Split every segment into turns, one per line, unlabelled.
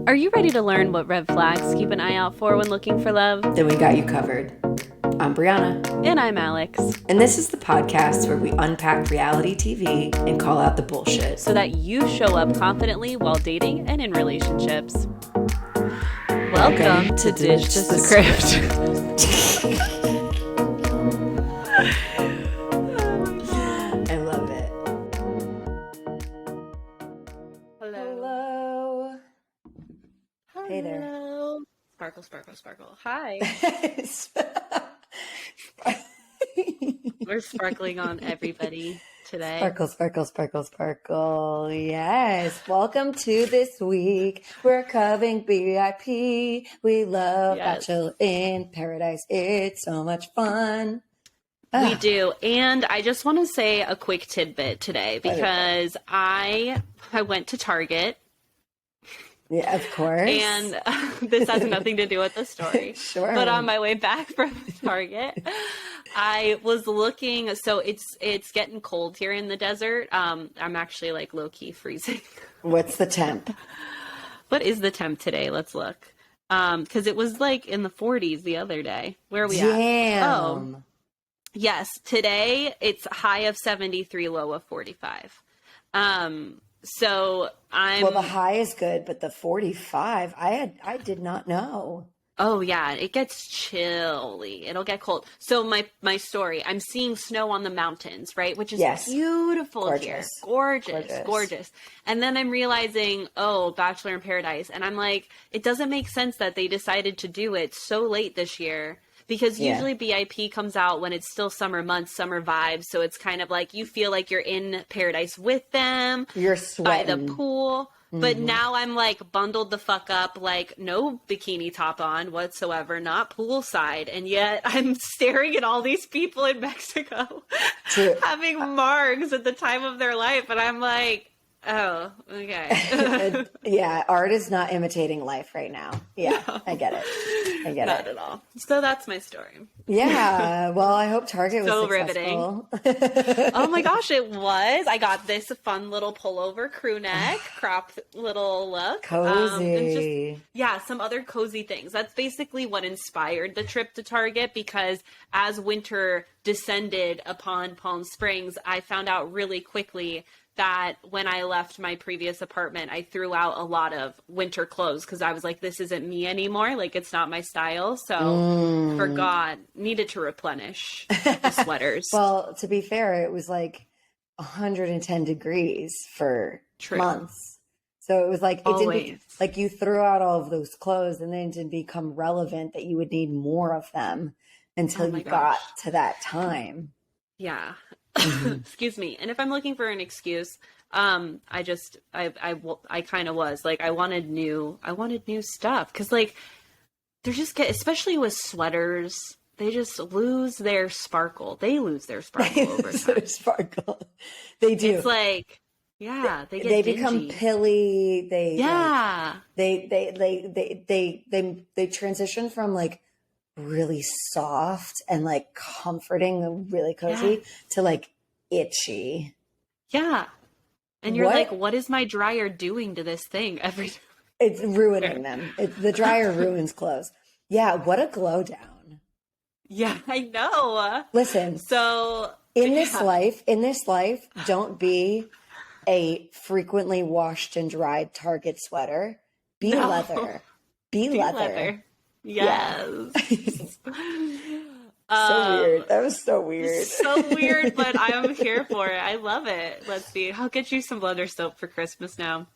Are you ready to learn what red flags keep an eye out for when looking for love?
Then we got you covered. I'm Brianna.
And I'm Alex.
And this is the podcast where we unpack reality TV and call out the bullshit.
So that you show up confidently while dating and in relationships. Welcome to Ditch the Script.
I love it.
Hello.
Hello. Hey there.
Hello. Sparkle, sparkle, sparkle. Hi. We're sparkling on everybody today.
Sparkle, sparkle, sparkle, sparkle. Yes. Welcome to this week. We're covering BIP. We love Bachelor in Paradise. It's so much fun.
We do. And I just want to say a quick tidbit today because I went to Target.
Yeah, of course.
And this has nothing to do with the story.
Sure.
But on my way back from Target, I was looking. So it's getting cold here in the desert. I'm actually like low key freezing.
What's the temp?
What is the temp today? Let's look. Because it was like in the 40s the other day. Where are we at?
Damn.
Oh, yes. Today it's high of 73, low of 45. So
Well, the high is good, but the 45, I did not know.
Oh yeah, it gets chilly. It'll get cold. So my story, I'm seeing snow on the mountains, right? Which is beautiful here. Gorgeous. And then I'm realizing, oh, Bachelor in Paradise. And I'm like, it doesn't make sense that they decided to do it so late this year. Because usually BIP comes out when it's still summer months, summer vibes. So it's kind of like you feel like you're in paradise with them.
You're sweating.
By the pool. Mm-hmm. But now I'm like bundled the fuck up, like no bikini top on whatsoever, not poolside. And yet I'm staring at all these people in Mexico having margs at the time of their life. And I'm like, oh, okay.
Yeah, art is not imitating life right now. Yeah, no. I get it.
Not at all. So that's my story.
Yeah, well, I hope Target was
so
successful.
Riveting. Oh my gosh, it was. I got this fun little pullover crew neck, crop little look.
Cozy.
Some other cozy things. That's basically what inspired the trip to Target because as winter descended upon Palm Springs, I found out really quickly that when I left my previous apartment, I threw out a lot of winter clothes because I was like, this isn't me anymore. Like, it's not my style. So needed to replenish the sweaters.
Well, to be fair, it was like 110 degrees for months. So it was like, it didn't, like you threw out all of those clothes and then it didn't become relevant that you would need more of them until you got to that time.
Yeah. Excuse me. And if I'm looking for an excuse, I kind of was like, I wanted new stuff. Cause like, they're just especially with sweaters, they just lose their sparkle. They lose their sparkle over time.
They do.
It's like, they
become pilly. They transition from like really soft and like comforting and really cozy to like itchy.
Yeah. And you're like, what is my dryer doing to this thing every time?
It's ruining them. The dryer ruins clothes. Yeah. What a glow down.
Yeah, I know.
Listen,
so
in this life, don't be a frequently washed and dried Target sweater. Be leather. Be leather.
Yes.
So weird. That was so weird.
So weird, but I'm here for it. I love it. Let's see. I'll get you some leather soap for Christmas now.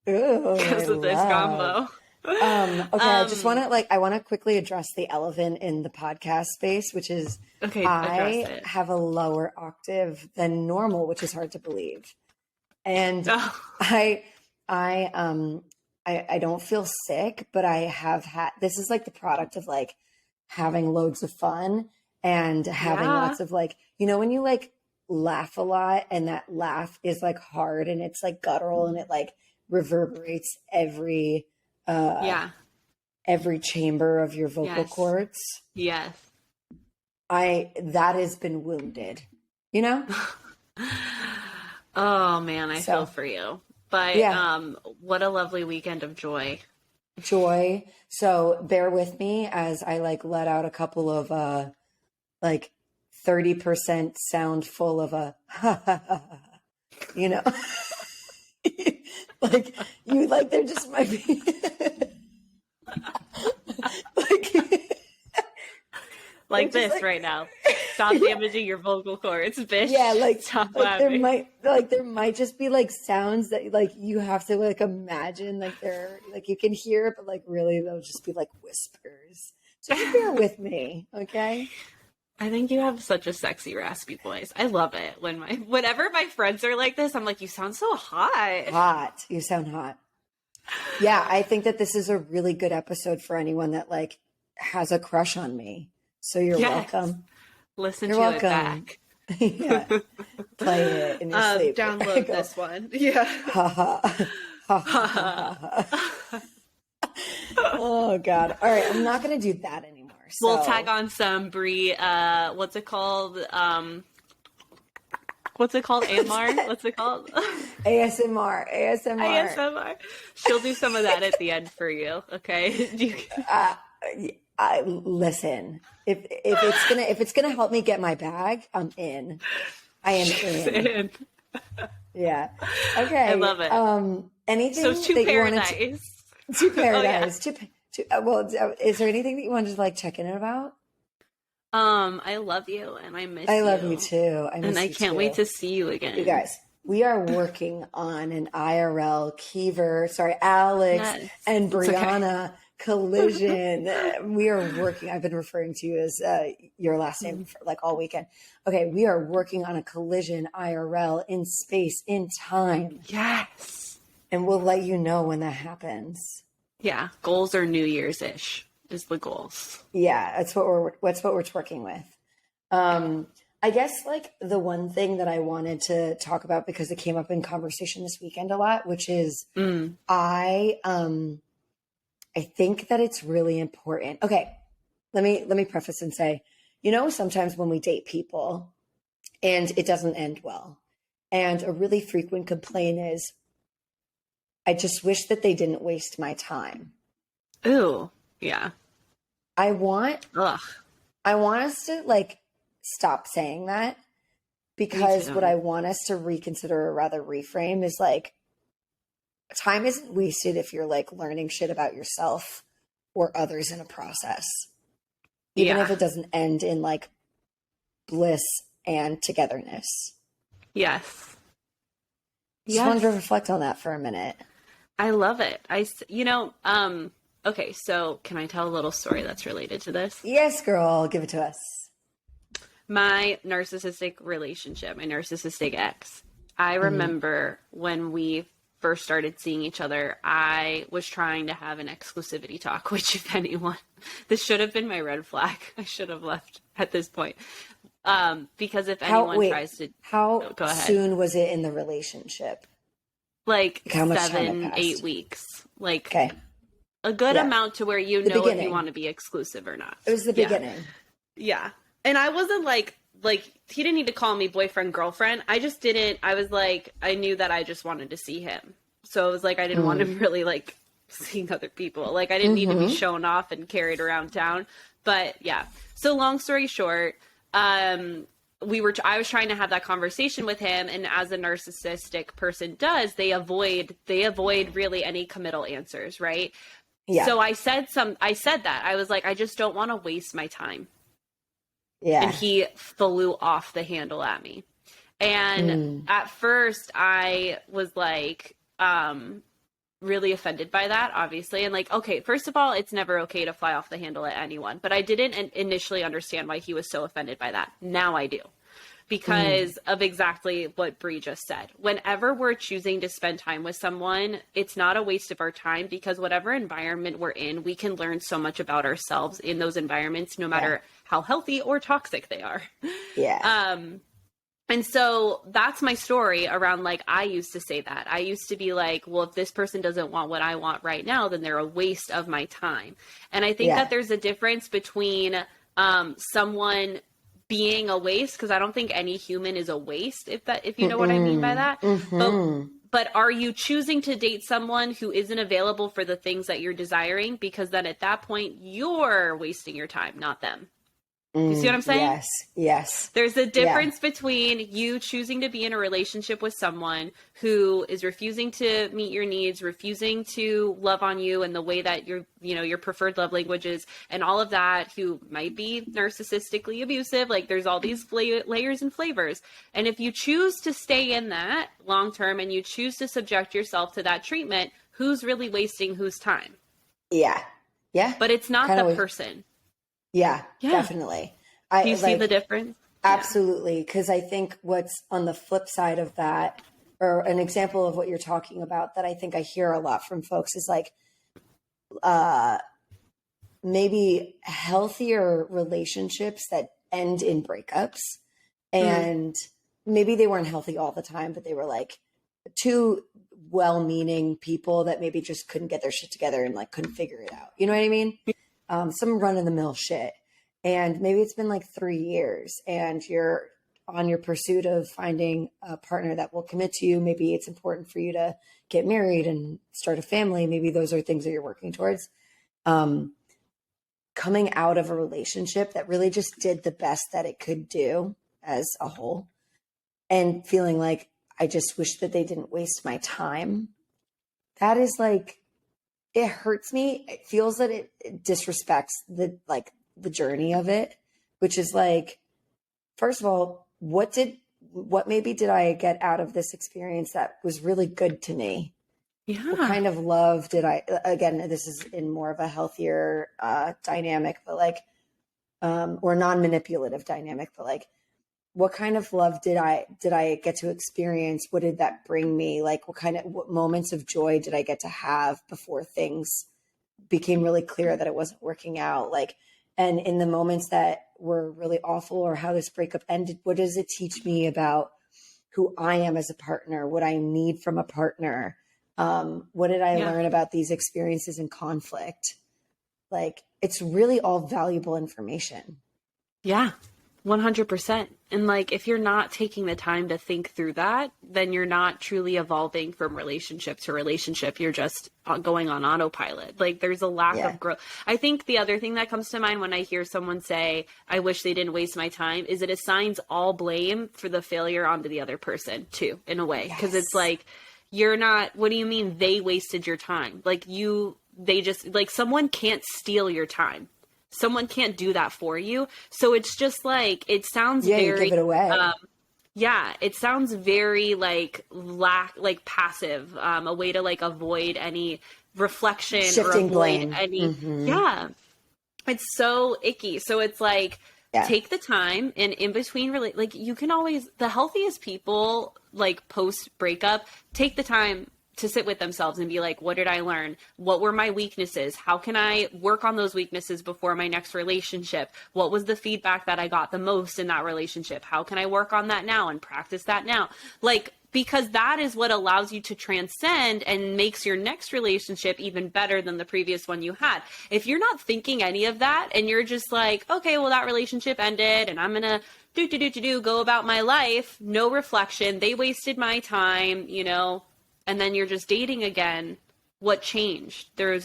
Ooh,
because of this combo.
Okay, I just want to I want to quickly address the elephant in the podcast space, which is I have a lower octave than normal, which is hard to believe. And I don't feel sick, but I have this is like the product of like having loads of fun and having lots of like, when you like laugh a lot and that laugh is like hard and it's like guttural and it like reverberates every chamber of your vocal cords.
Yes.
That has been wounded,
Oh man, I feel for you. But what a lovely weekend of joy.
joy. So bear with me as I like let out a couple of like 30% sound full of a you know. Like you like there just might be
like this like, right now. Stop damaging your vocal cords, bitch.
Yeah, like,
stop
like there might just be like sounds that like you have to like imagine like they're like you can hear it, but like really they'll just be like whispers. So just bear with me, okay?
I think you have such a sexy, raspy voice. I love it. Whenever my friends are like this, I'm like, you sound so hot.
Hot. You sound hot. Yeah, I think that this is a really good episode for anyone that like has a crush on me. So you're welcome.
Listen you're to welcome. It back.
Yeah. Play it in your sleep.
Download this one. Yeah.
Oh God. All right. I'm not going to do that anymore. So.
We'll tag on some Brie, what's it called? AMR? What's it called? ASMR. She'll do some of that at the end for you. Okay.
Listen, if it's gonna help me get my bag, I'm in. I am in. Yeah. Okay.
I love it.
Anything?
So to paradise.
To paradise. Oh, yeah. Well, is there anything that you wanted to like check in about?
I love you and I miss you.
I love you too.
I can't wait to see you again.
You guys, we are working on an IRL Alex and Brianna collision. We are working. I've been referring to you as your last name for like all weekend. Okay, we are working on a collision IRL in space, in time.
Yes.
And we'll let you know when that happens.
Yeah, goals are New Year's-ish is the goals.
Yeah, that's what we're working with. I guess like the one thing that I wanted to talk about because it came up in conversation this weekend a lot, which is I think that it's really important. Okay, let me preface and say, sometimes when we date people and it doesn't end well, and a really frequent complaint is, I just wish that they didn't waste my time.
Ooh, yeah.
I want us to like stop saying that, because what I want us to reconsider, or rather reframe, is like, time isn't wasted if you're like learning shit about yourself or others in a process. Even if it doesn't end in like bliss and togetherness.
Yes.
Just wanted to reflect on that for a minute.
I love it. Okay, so can I tell a little story that's related to this?
Yes, girl, give it to us.
My narcissistic relationship, my narcissistic ex. I remember when we first started seeing each other, I was trying to have an exclusivity talk, which if anyone, this should have been my red flag. I should have left at this point. Because if anyone tries to...
How soon was it in the relationship?
Like how much 7-8 weeks. Like a good amount to where if you want to be exclusive or not.
It was the beginning.
Yeah. And I wasn't like he didn't need to call me boyfriend, girlfriend. I just didn't. I was like, I knew that I just wanted to see him. So it was like, I didn't want him really like seeing other people. Like I didn't need to be shown off and carried around town. But yeah. So long story short, I was trying to have that conversation with him, and as a narcissistic person does, they avoid really any committal answers, right? Yeah. So I said that. I was like, I just don't want to waste my time. Yeah. And he flew off the handle at me. And at first I was like, really offended by that, obviously. And like, okay, first of all, it's never okay to fly off the handle at anyone. But I didn't initially understand why he was so offended by that. Now I do. Because of exactly what Brie just said. Whenever we're choosing to spend time with someone, it's not a waste of our time, because whatever environment we're in, we can learn so much about ourselves in those environments, no matter how healthy or toxic they are. Yeah. And so that's my story around, like, I used to say that. I used to be like, well, if this person doesn't want what I want right now, then they're a waste of my time. And I think that there's a difference between someone being a waste, because I don't think any human is a waste, if you know what I mean by that. but are you choosing to date someone who isn't available for the things that you're desiring? Because then at that point, you're wasting your time, not them. You see what I'm saying?
Yes. Yes.
There's a difference between you choosing to be in a relationship with someone who is refusing to meet your needs, refusing to love on you in the way that your preferred love languages and all of that, who might be narcissistically abusive. Like there's all these layers and flavors. And if you choose to stay in that long term and you choose to subject yourself to that treatment, who's really wasting whose time?
Yeah. Yeah.
But it's not the person.
Yeah, definitely.
Do you see the difference?
Absolutely. Because I think what's on the flip side of that, or an example of what you're talking about that I think I hear a lot from folks is like maybe healthier relationships that end in breakups. And maybe they weren't healthy all the time, but they were like two well-meaning people that maybe just couldn't get their shit together and like couldn't figure it out. You know what I mean? Some run-of-the-mill shit. And maybe it's been like 3 years and you're on your pursuit of finding a partner that will commit to you. Maybe it's important for you to get married and start a family. Maybe those are things that you're working towards. Coming out of a relationship that really just did the best that it could do as a whole and feeling like, I just wish that they didn't waste my time. That is like, it hurts me. It feels that it disrespects the journey of it, which is like, first of all, what maybe did I get out of this experience that was really good to me? Yeah. What kind of love did again, this is in more of a healthier dynamic, but like, or non-manipulative dynamic, but like, what kind of love did I get to experience? What did that bring me? Like, what moments of joy did I get to have before things became really clear that it wasn't working out? Like, and in the moments that were really awful or how this breakup ended, what does it teach me about who I am as a partner? What I need from a partner? What did I learn about these experiences in conflict? Like, it's really all valuable information.
Yeah. 100%. And like, if you're not taking the time to think through that, then you're not truly evolving from relationship to relationship. You're just going on autopilot. Like there's a lack of growth. I think the other thing that comes to mind when I hear someone say, I wish they didn't waste my time, is it assigns all blame for the failure onto the other person too, in a way. Because it's like, you're not, what do you mean they wasted your time? Like someone can't steal your time. Someone can't do that for you. So it's just like, it sounds very,
you give it away.
It sounds very like passive, a way to like avoid any reflection,
shifting
or avoid
blame.
Any, it's so icky. So it's like, take the time, and in between, really, like you can always, the healthiest people like post breakup, take the time to sit with themselves and be like, what did I learn? What were my weaknesses? How can I work on those weaknesses before my next relationship? What was the feedback that I got the most in that relationship? How can I work on that now and practice that now? Like, because that is what allows you to transcend and makes your next relationship even better than the previous one you had. If you're not thinking any of that and you're just like, okay, well, that relationship ended and I'm going to go about my life, no reflection. They wasted my time, and then you're just dating again. What changed? There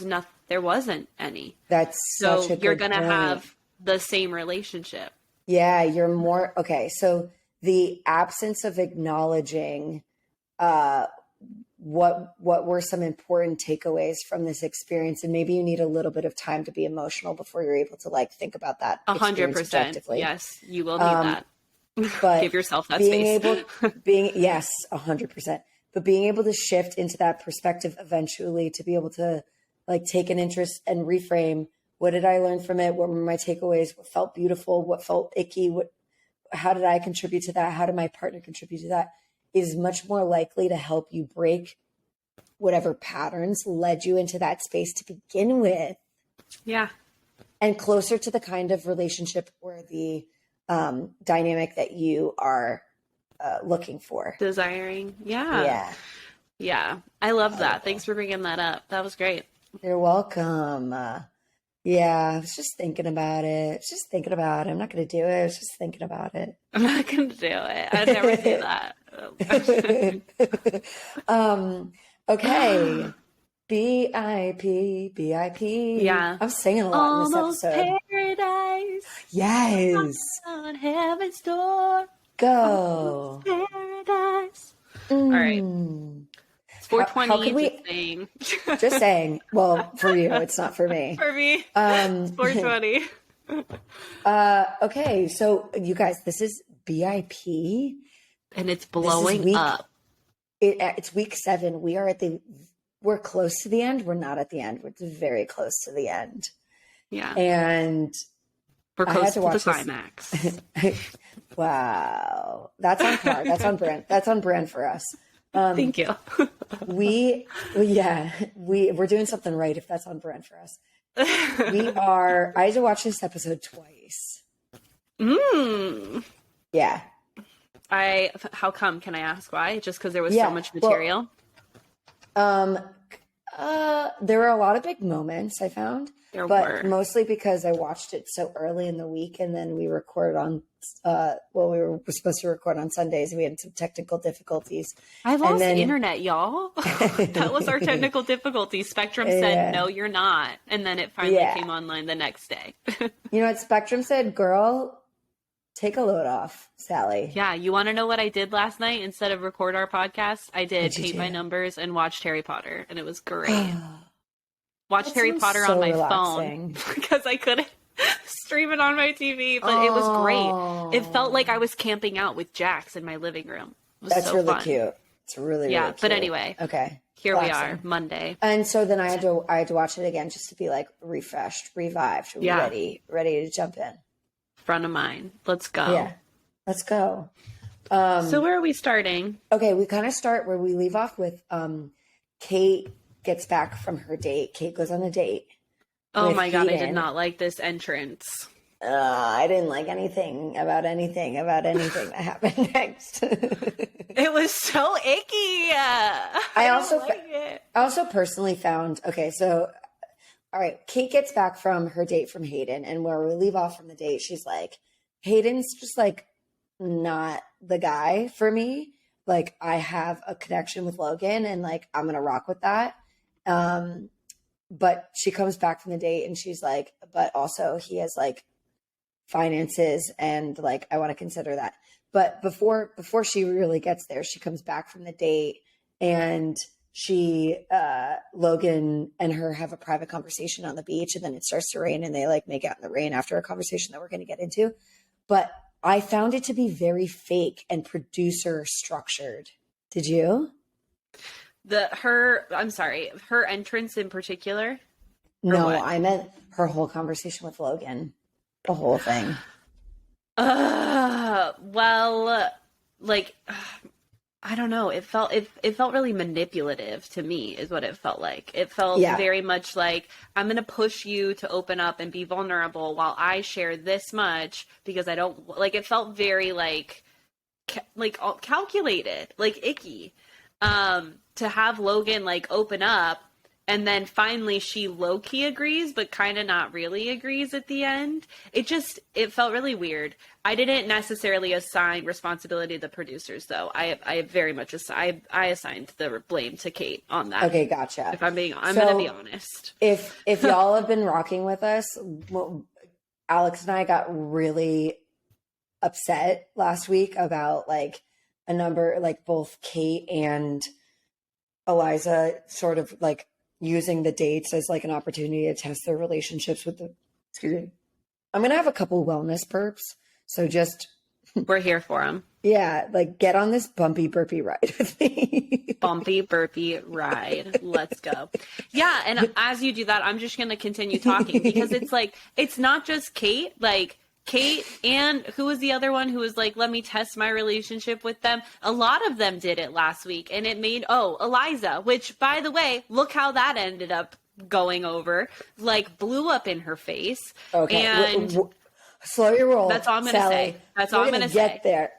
wasn't any.
That's
so
such a good
you're going to
point.
have the same relationship.
Yeah, you're more okay. So the absence of acknowledging what were some important takeaways from this experience, and maybe you need a little bit of time to be emotional before you're able to like think about that.
100%. Yes, you will need that.
But
give yourself that space.
100%. But being able to shift into that perspective eventually, to be able to like take an interest and reframe, what did I learn from it? What were my takeaways? What felt beautiful? What felt icky? How did I contribute to that? How did my partner contribute to that? Is much more likely to help you break whatever patterns led you into that space to begin with.
Yeah.
And closer to the kind of relationship or the dynamic that you are looking for.
Desiring. Yeah. I love that. Thanks for bringing that up. That was great.
You're welcome. I was just thinking about it. I'm not going to do it. I was just thinking about it.
I'm not going to do it. I'd never do that.
Okay. BIP, BIP.
Yeah.
I'm singing a lot
Almost
in this episode.
paradise.
Yes.
On heaven's door.
Go.
Paradise. All right. It's 4:20.
How could we?
Just saying.
Just saying. Well, for you, it's not for me.
For me, it's 4:20.
Okay, so you guys, this is BIP,
and it's blowing up.
It's week 7. We're close to the end. We're not at the end. We're very close to the end.
Yeah,
and
we're close to the climax.
Wow, that's on par. That's on brand. That's on brand for us.
Thank you.
we're doing something right if that's on brand for us. I had to watch this episode twice. Yeah.
How come? Can I ask why? Just because there was so much material?
There were a lot of big moments I found.
There were.
Mostly because I watched it so early in the week, and then we recorded on we were supposed to record on Sundays, and we had some technical difficulties.
I lost internet, y'all. That was our technical difficulty. Spectrum said, no, you're not. And then it finally came online the next day.
You know what Spectrum said? Girl, take a load off, Sally.
Yeah, you want to know what I did last night instead of record our podcast? I did paint by numbers and watched Harry Potter, and it was great. Watched Harry Potter on my phone because I couldn't stream it on my TV, but it was great. It felt like I was camping out with Jax in my living room.
That's so really fun. Cute. It's really cute.
But anyway,
okay,
here we are, Monday,
and so then I had to watch it again just to be like refreshed, revived, ready to jump in.
Front of mind. Let's go.
Yeah, let's go.
So where are we starting?
Okay, we kind of start where we leave off with Kate gets back from her date. Kate goes on a date.
Oh my God, I did not like this entrance.
I didn't like anything about anything that happened next.
It was so icky. I
also personally found, okay, so, all right, Kate gets back from her date from Hayden, and where we leave off from the date, she's like, Hayden's just like not the guy for me. Like, I have a connection with Logan, and like, I'm going to rock with that. But she comes back from the date and she's like, but also he has like finances and like, I want to consider that. But before she really gets there, she comes back from the date and Logan and her have a private conversation on the beach, and then it starts to rain and they like make out in the rain after a conversation that we're going to get into. But I found it to be very fake and producer structured. Did you?
Her entrance in particular?
No, I meant her whole conversation with Logan. The whole thing.
Well, like, I don't know. It felt really manipulative to me, is what it felt like. It felt very much like, I'm going to push you to open up and be vulnerable while I share this much because I don't, like, it felt very like calculated, like icky. To have Logan like open up, and then finally she low-key agrees, but kind of not really agrees at the end. It felt really weird. I didn't necessarily assign responsibility to the producers, though. I very much I assigned the blame to Kate on that.
Okay, gotcha.
If I'm gonna be honest.
If y'all have been rocking with us, Alex and I got really upset last week about like a number, like both Kate and Eliza sort of like using the dates as like an opportunity to test their relationships with excuse me. I'm going to have a couple wellness burps. So just.
We're here for them.
Yeah. Like get on this bumpy burpee ride with me.
Bumpy burpee ride. Let's go. Yeah. And as you do that, I'm just going to continue talking because it's like, it's not just Kate, like, Kate and who was the other one who was like, let me test my relationship with them. A lot of them did it last week, and it made, Eliza, which by the way, look how that ended up going over, like blew up in her face.
Okay.
And
slow your roll.
That's all I'm going to say. That's all I'm going to say.
Get there.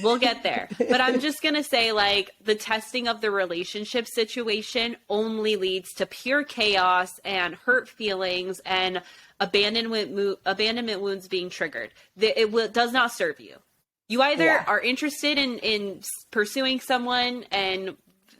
We'll get there. But I'm just going to say, like, the testing of the relationship situation only leads to pure chaos and hurt feelings and abandonment wounds being triggered. It does not serve you. You either are interested in pursuing someone and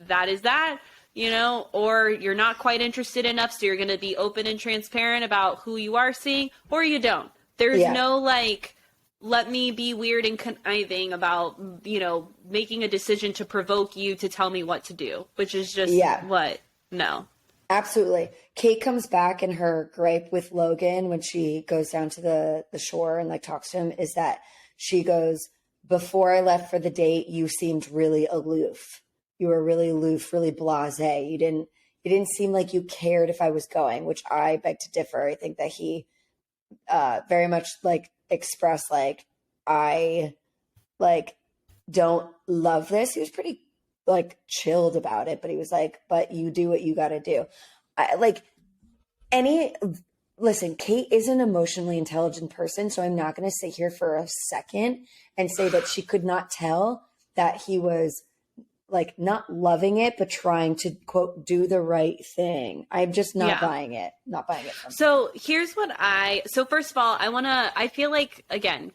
that is that, you know, or you're not quite interested enough. So you're going to be open and transparent about who you are seeing, or you don't. There's no like, let me be weird and conniving about, you know, making a decision to provoke you to tell me what to do, which is just no.
Absolutely. Kate comes back, and her gripe with Logan when she goes down to the shore and like talks to him is that she goes, before I left for the date, you seemed really aloof. You were really aloof, really blasé. You didn't seem like you cared if I was going, which I beg to differ. I think that he very much like expressed like, I like don't love this. He was pretty like chilled about it, but he was like, but you do what you got to do. Listen, Kate is an emotionally intelligent person, so I'm not going to sit here for a second and say that she could not tell that he was like not loving it, but trying to quote, do the right thing. I'm just not buying it. Not buying it.
So here's what so first of all, I feel like, again,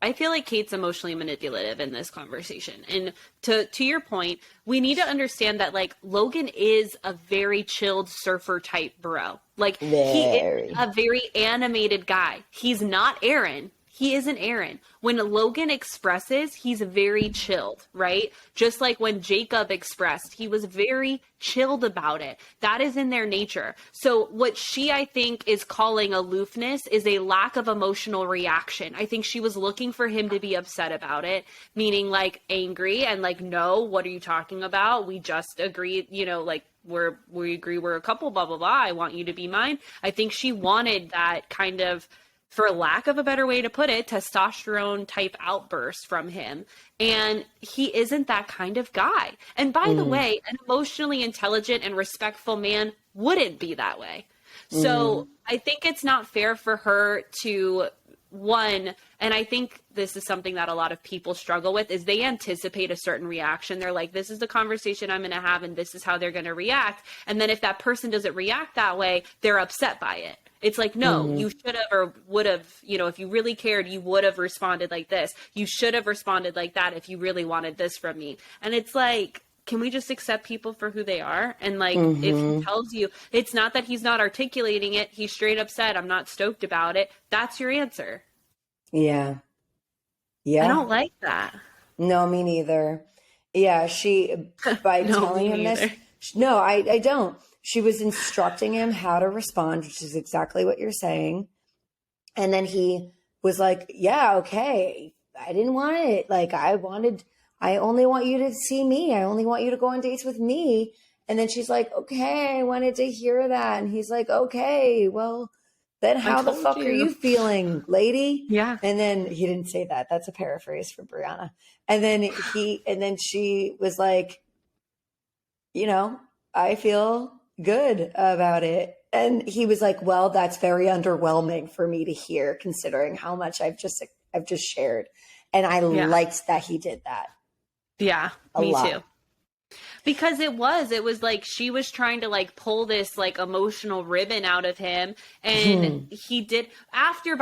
I feel like Kate's emotionally manipulative in this conversation. And to your point, we need to understand that like Logan is a very chilled surfer type bro. Like he is a very animated guy. He's not Aaron. He isn't Aaron. When Logan expresses, he's very chilled, right? Just like when Jacob expressed, he was very chilled about it. That is in their nature. So what she, I think, is calling aloofness is a lack of emotional reaction. I think she was looking for him to be upset about it, meaning like angry and like, no, what are you talking about? We just agreed, you know, like we agree we're a couple, blah, blah, blah. I want you to be mine. I think she wanted that kind of, for lack of a better way to put it, testosterone type outburst from him. And he isn't that kind of guy. And by the way, an emotionally intelligent and respectful man wouldn't be that way. So I think it's not fair for her to, one, and I think this is something that a lot of people struggle with, is they anticipate a certain reaction. They're like, this is the conversation I'm going to have and this is how they're going to react. And then if that person doesn't react that way, they're upset by it. It's like, no, you should have or would have, you know, if you really cared, you would have responded like this. You should have responded like that if you really wanted this from me. And it's like, can we just accept people for who they are? And like, if he tells you, it's not that he's not articulating it. He's straight up said, I'm not stoked about it. That's your answer.
Yeah.
I don't like that.
No, me neither. Yeah. By telling him this, no, I don't. She was instructing him how to respond, which is exactly what you're saying. And then he was like, yeah, okay. I didn't want it. Like I only want you to see me. I only want you to go on dates with me. And then she's like, okay, I wanted to hear that. And he's like, okay, well, then how the fuck are you feeling, lady?
Yeah.
And then he didn't say that. That's a paraphrase for Brianna. And then she was like, you know, I feel good about it. And he was like, well, that's very underwhelming for me to hear, considering how much I've just shared. And I liked that he did that.
Yeah, me too. Because it was like she was trying to like pull this like emotional ribbon out of him. And he did, after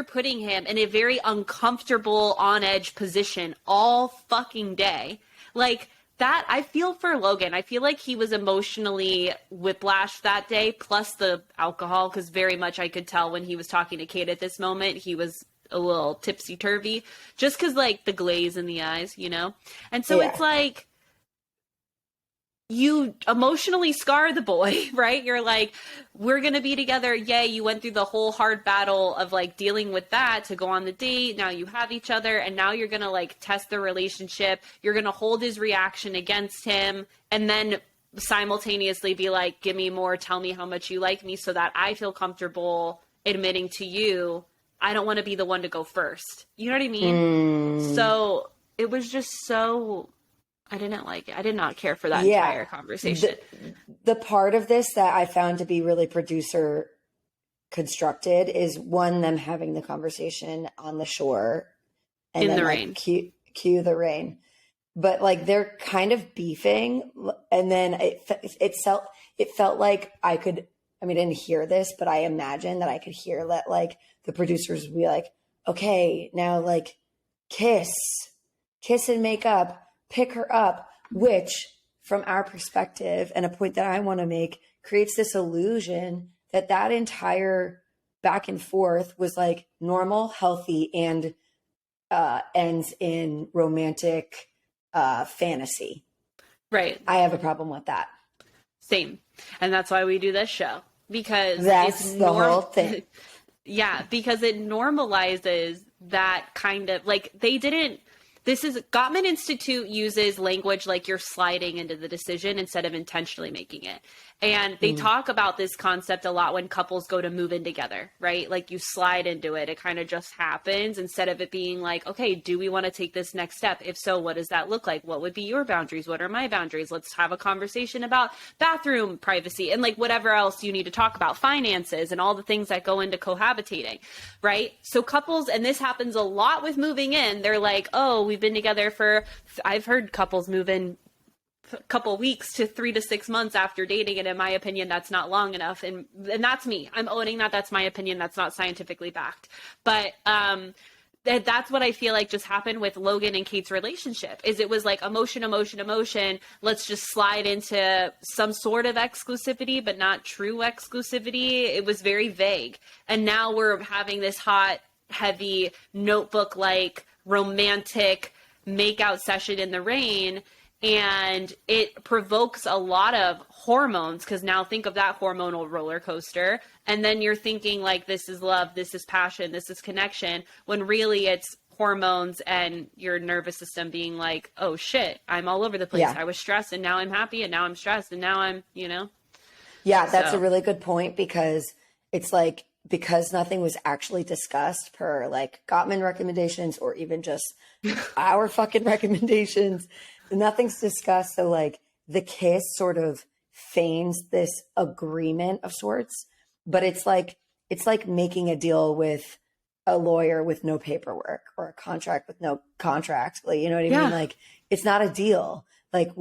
putting him in a very uncomfortable on edge position all fucking day, like that, I feel for Logan. I feel like he was emotionally whiplashed that day, plus the alcohol, because very much I could tell when he was talking to Kate at this moment, he was a little tipsy-turvy, just because, like, the glaze in the eyes, you know? And so it's like, you emotionally scar the boy, right? You're like, we're going to be together. Yay, you went through the whole hard battle of like dealing with that to go on the date. Now you have each other and now you're going to like test the relationship. You're going to hold his reaction against him and then simultaneously be like, give me more, tell me how much you like me so that I feel comfortable admitting to you, I don't want to be the one to go first. You know what I mean? So it was just so... I didn't like it. I did not care for that entire conversation.
The part of this that I found to be really producer constructed is one, them having the conversation on the shore and
in
then
the
like
rain.
Cue the rain. But like they're kind of beefing, and then it felt like I didn't hear this, but I imagine that I could hear that like the producers would be like, okay, now like kiss and make up, pick her up, which from our perspective, and a point that I want to make, creates this illusion that that entire back and forth was like normal, healthy, and ends in romantic fantasy.
Right.
I have a problem with that.
Same. And that's why we do this show, because
that's the whole thing.
Yeah, because it normalizes that kind of, like, Gottman Institute uses language like you're sliding into the decision instead of intentionally making it. And they talk about this concept a lot when couples go to move in together, right? Like you slide into it. It kind of just happens instead of it being like, okay, do we want to take this next step? If so, what does that look like? What would be your boundaries? What are my boundaries? Let's have a conversation about bathroom privacy and like whatever else you need to talk about, finances and all the things that go into cohabitating, right? So couples, and this happens a lot with moving in, they're like, oh, we've been together I've heard couples move in a couple weeks to 3 to 6 months after dating. And in my opinion, that's not long enough. And that's me. I'm owning that. That's my opinion. That's not scientifically backed. But that's what I feel like just happened with Logan and Kate's relationship, is it was like emotion. Let's just slide into some sort of exclusivity, but not true exclusivity. It was very vague. And now we're having this hot, heavy notebook-like romantic makeout session in the rain. And it provokes a lot of hormones, because now think of that hormonal roller coaster. And then you're thinking like, this is love, this is passion, this is connection, when really it's hormones and your nervous system being like, oh shit, I'm all over the place. Yeah. I was stressed and now I'm happy, and now I'm stressed and now I'm,
Yeah, that's a really good point, because it's like, because nothing was actually discussed per like Gottman recommendations or even just our fucking recommendations, nothing's discussed. So like the kiss sort of feigns this agreement of sorts, but it's like making a deal with a lawyer with no paperwork, or a contract with no contract. Like, you know what I mean? Like it's not a deal. Like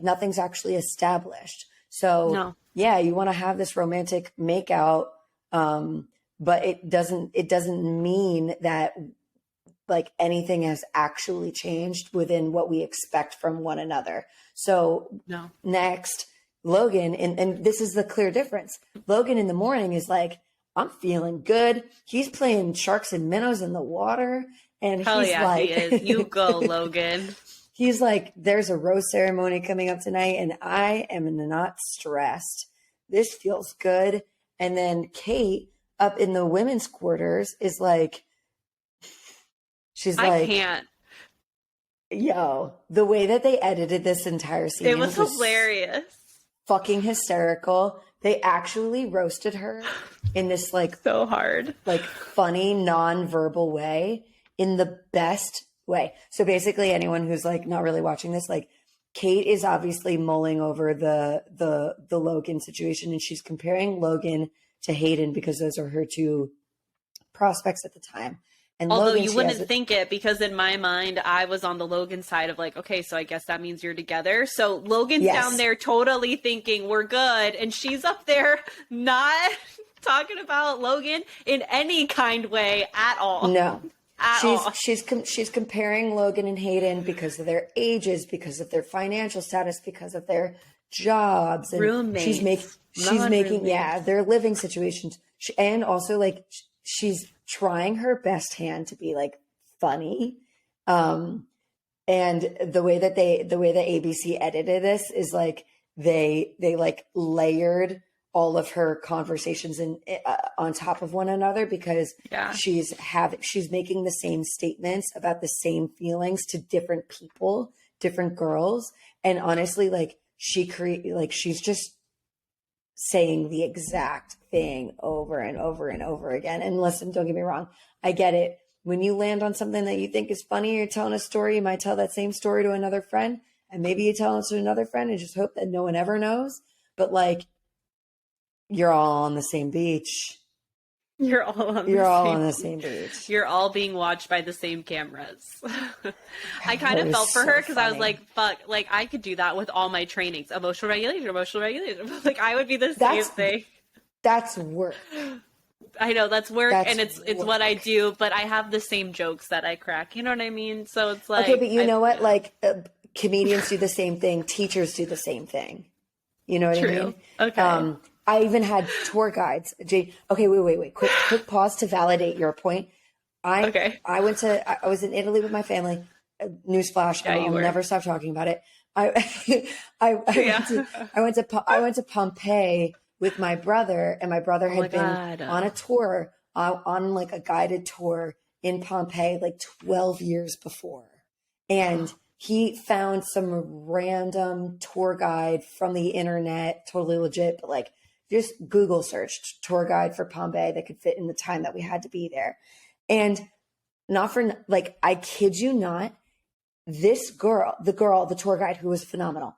nothing's actually established. So yeah, you want to have this romantic makeout. But it doesn't mean that like anything has actually changed within what we expect from one another. So next, Logan, and this is the clear difference. Logan in the morning is like, I'm feeling good. He's playing sharks and minnows in the water. And
Hell
he's
yeah,
like,
he is. You go, Logan.
He's like, there's a rose ceremony coming up tonight and I am not stressed. This feels good. And then Kate up in the women's quarters is like, I
can't.
Yo, the way that they edited this entire scene,
it was hilarious.
Fucking hysterical. They actually roasted her in this like
so hard,
like funny, non-verbal way, in the best way. So basically anyone who's like not really watching this, like Kate is obviously mulling over the Logan situation, and she's comparing Logan to Hayden because those are her two prospects at the time. And
although
Logan,
you wouldn't think it, because in my mind, I was on the Logan side of like, okay, so I guess that means you're together. So Logan's down there totally thinking we're good. And she's up there not talking about Logan in any kind way at all.
No. She's comparing Logan and Hayden because of their ages, because of their financial status, because of their jobs, and
roommates.
She's making their living situations, and also like she's trying her best hand to be like funny, and the way that ABC edited this is like they like layered all of her conversations on top of one another, because she's making the same statements about the same feelings to different people, different girls. And honestly, like she's just saying the exact thing over and over and over again. And listen, don't get me wrong. I get it. When you land on something that you think is funny, you're telling a story, you might tell that same story to another friend, and maybe you tell it to another friend and just hope that no one ever knows. But like, you're all on the same beach.
You're all on the same beach. You're all being watched by the same cameras. I kind of felt for her, because I was like, fuck, like I could do that with all my trainings. Emotional regulation. Like I would be the same thing.
That's work.
I know that's work, and it's what I do, but I have the same jokes that I crack. You know what I mean? So it's like,
okay, but you know what? Like comedians do the same thing. Teachers do the same thing. You know what I mean?
Okay.
I even had tour guides. Jane, okay, wait. Quick pause to validate your point. I was in Italy with my family. Newsflash, I'll never stop talking about it. I went to Pompeii with my brother, and my brother had been on a tour, on like a guided tour in Pompeii like 12 years before. And he found some random tour guide from the internet, totally legit, but like just Google searched tour guide for Pompeii that could fit in the time that we had to be there. And not for like, I kid you not, this girl, the tour guide who was phenomenal,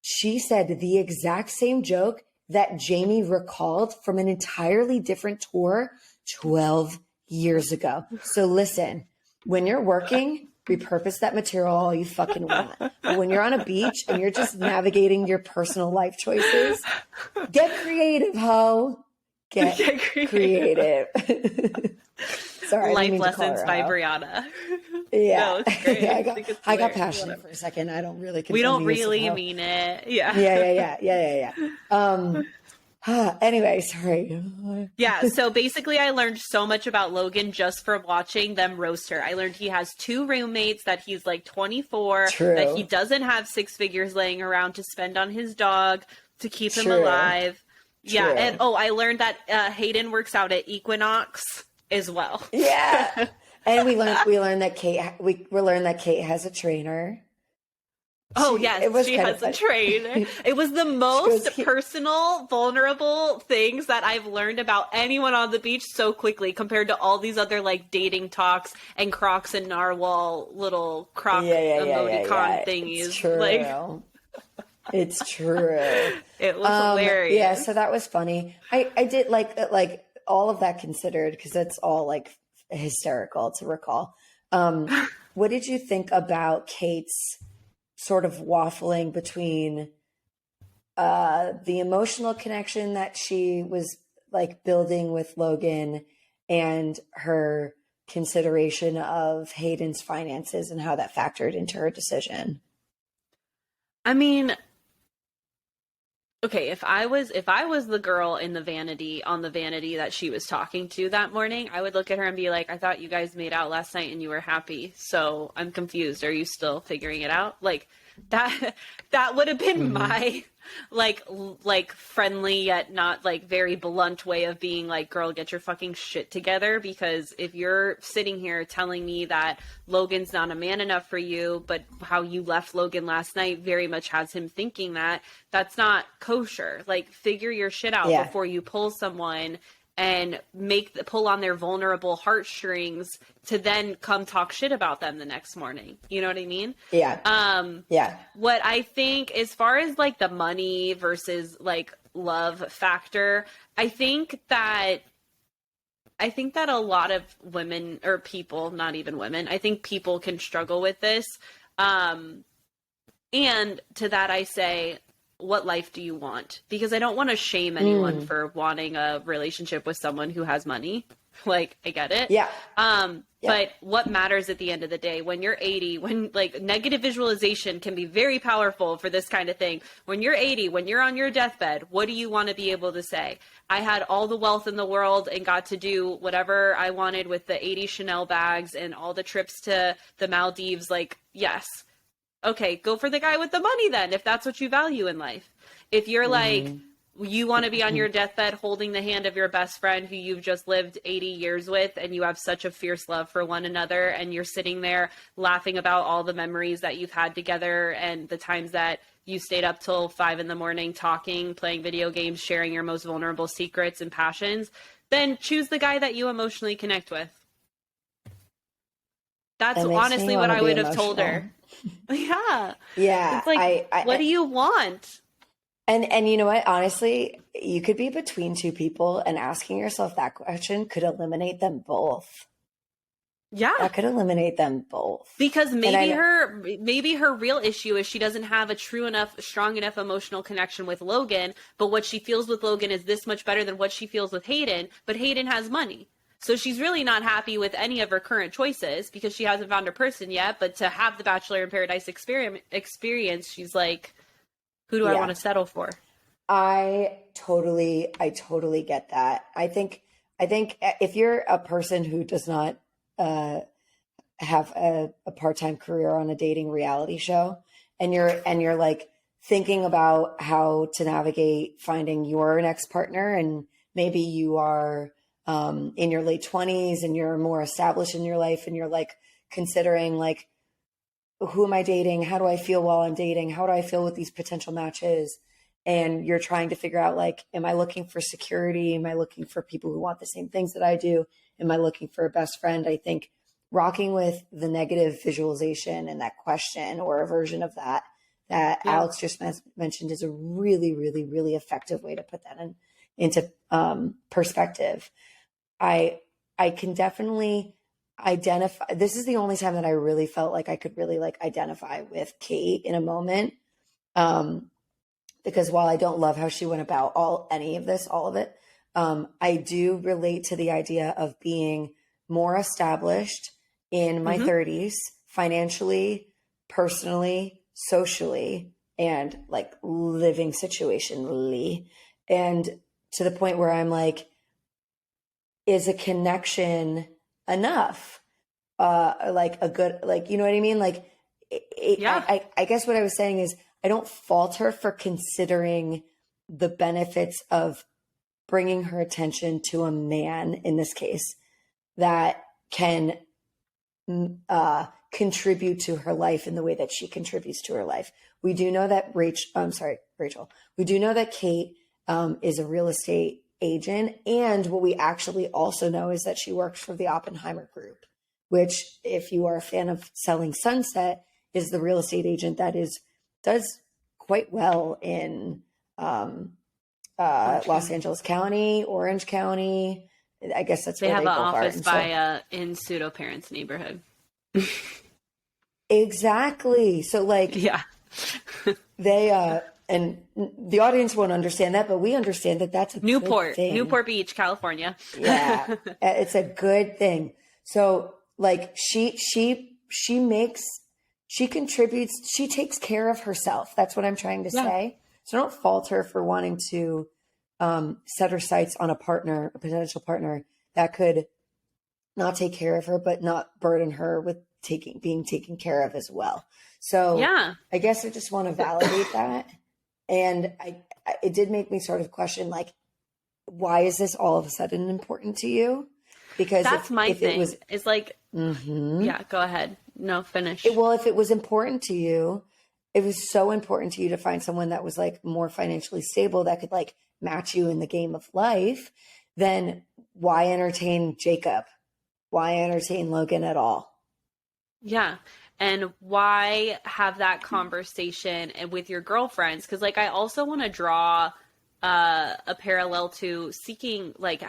she said the exact same joke that Jamie recalled from an entirely different tour 12 years ago. So listen, when you're working, repurpose that material all you fucking want. But when you're on a beach and you're just navigating your personal life choices, get creative, ho. Get creative. Sorry,
Life lessons by Brianna.
Yeah,
no, it's great.
Yeah, I got passionate for a second. I don't really.
We don't really mean it. Yeah.
Anyway, sorry.
Yeah. So basically, I learned so much about Logan just from watching them roast her. I learned he has 2 roommates, that he's like 24, that he doesn't have 6 figures laying around to spend on his dog to keep him alive. Yeah, and I learned that Hayden works out at Equinox as well.
Yeah, and we learned that Kate has a trainer.
She has a trainer. It was the most personal, vulnerable things that I've learned about anyone on the beach so quickly, compared to all these other like dating talks and Crocs and Narwhal little Croc emoticon thingies.
It's true. It's true.
It was hilarious.
Yeah, so that was funny. I did like all of that considered, because it's all like hysterical to recall. What did you think about Kate's sort of waffling between the emotional connection that she was like building with Logan and her consideration of Hayden's finances and how that factored into her decision?
I mean, okay, if I was the girl in the vanity, on the vanity that she was talking to that morning, I would look at her and be like, I thought you guys made out last night and you were happy, so I'm confused. Are you still figuring it out? Like that would have been my like friendly yet not like very blunt way of being like, girl, get your fucking shit together, because if you're sitting here telling me that Logan's not a man enough for you, but how you left Logan last night very much has him thinking that, that's not kosher. Like, figure your shit out before you pull someone and pull on their vulnerable heartstrings to then come talk shit about them the next morning. You know what I mean?
Yeah.
What I think, as far as like the money versus like love factor, I think that a lot of women, or people, not even women, I think people can struggle with this. And to that I say, what life do you want? Because I don't want to shame anyone for wanting a relationship with someone who has money. Like, I get it.
Yeah.
But what matters at the end of the day, when you're 80, when like negative visualization can be very powerful for this kind of thing. When you're 80, when you're on your deathbed, what do you want to be able to say? I had all the wealth in the world and got to do whatever I wanted with the 80 Chanel bags and all the trips to the Maldives. Like, yes. Okay, go for the guy with the money then, if that's what you value in life. If you're like, you want to be on your deathbed holding the hand of your best friend who you've just lived 80 years with, and you have such a fierce love for one another, and you're sitting there laughing about all the memories that you've had together and the times that you stayed up till 5 a.m. talking, playing video games, sharing your most vulnerable secrets and passions, then choose the guy that you emotionally connect with. That's honestly what I would have told her. Yeah.
Yeah.
It's like, what do you want?
And you know what? Honestly, you could be between 2 people, and asking yourself that question could eliminate them both.
Yeah.
That could eliminate them both.
Because maybe her real issue is she doesn't have a strong enough emotional connection with Logan, but what she feels with Logan is this much better than what she feels with Hayden, but Hayden has money. So she's really not happy with any of her current choices because she hasn't found her person yet, but to have the Bachelor in Paradise experience, she's like, who do I want to settle for?
I totally get that. I think if you're a person who does not have a part-time career on a dating reality show, and you're like thinking about how to navigate finding your next partner, and maybe you are in your late 20s and you're more established in your life, and you're like considering like, who am I dating? How do I feel while I'm dating? How do I feel with these potential matches? And you're trying to figure out, like, am I looking for security? Am I looking for people who want the same things that I do? Am I looking for a best friend? I think rocking with the negative visualization and that question, or a version of that Alex just mentioned, is a really, really, really effective way to put that into perspective. I can definitely identify. This is the only time that I really felt like I could really like identify with Kate in a moment. Because while I don't love how she went about all of it, I do relate to the idea of being more established in my 30s, financially, personally, socially, and like living situationally. And to the point where I'm like, is a connection enough? Like a good, like, you know what I mean? Like, I guess what I was saying is, I don't fault her for considering the benefits of bringing her attention to a man, in this case, that can contribute to her life in the way that she contributes to her life. We do know that Rachel. We do know that Kate is a real estate agent. And what we actually also know is that she works for the Oppenheimer Group, which, if you are a fan of Selling Sunset, is the real estate agent that does quite well in Los Angeles County, Orange County. I guess that's where they both are.
They have an office in Pseudo Parents neighborhood.
Exactly. So like,
yeah,
they and the audience won't understand that, but we understand that that's a
Newport Beach, California.
Yeah, it's a good thing. So like, she contributes, she takes care of herself. That's what I'm trying to say. So don't fault her for wanting to set her sights on a potential partner that could not take care of her, but not burden her with being taken care of as well. So I guess I just want to validate that. And it did make me sort of question, like, why is this all of a sudden important to you? Because
that's my thing. It's like, yeah, go ahead. No, finish.
If it was important to you, it was so important to you to find someone that was like more financially stable, that could like match you in the game of life, then why entertain Jacob? Why entertain Logan at all?
Yeah. And why have that conversation with your girlfriends? Because like, I also want to draw a parallel to seeking, like,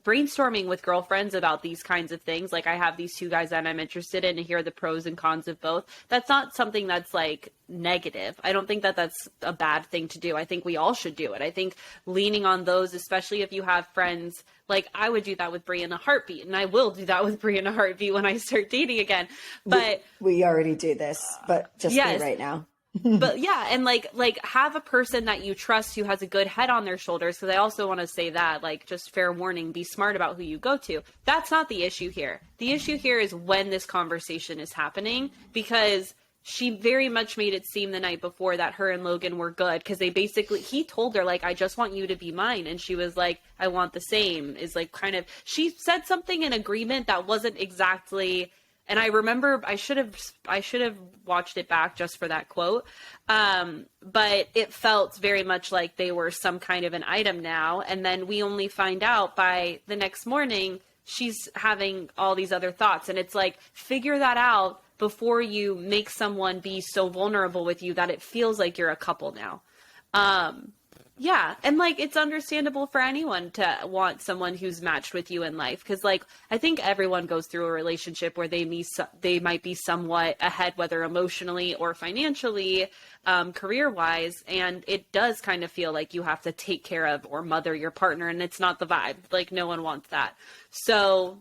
brainstorming with girlfriends about these kinds of things. Like, I have these two guys that I'm interested in, to hear the pros and cons of both. That's not something that's like negative. I don't think that that's a bad thing to do. I think we all should do it. I think leaning on those, especially if you have friends, like I would do that with Brie in a heartbeat, and I will do that with Brie in a heartbeat when I start dating again. But
we already do this, but just right now.
But yeah, and like have a person that you trust who has a good head on their shoulders. Because I also want to say that, like, just fair warning, be smart about who you go to. That's not the issue here. The issue here is when this conversation is happening, because she very much made it seem the night before that her and Logan were good, because he told her, like, I just want you to be mine. And she was like, I want the same, is like kind of, she said something in agreement that wasn't exactly. And I remember I should have watched it back just for that quote. But it felt very much like they were some kind of an item now. And then we only find out by the next morning, she's having all these other thoughts. And it's like, figure that out before you make someone be so vulnerable with you that it feels like you're a couple now. Yeah. And like, it's understandable for anyone to want someone who's matched with you in life. Cause like, I think everyone goes through a relationship where they might be somewhat ahead, whether emotionally or financially, career wise. And it does kind of feel like you have to take care of or mother your partner. And it's not the vibe. Like, no one wants that. So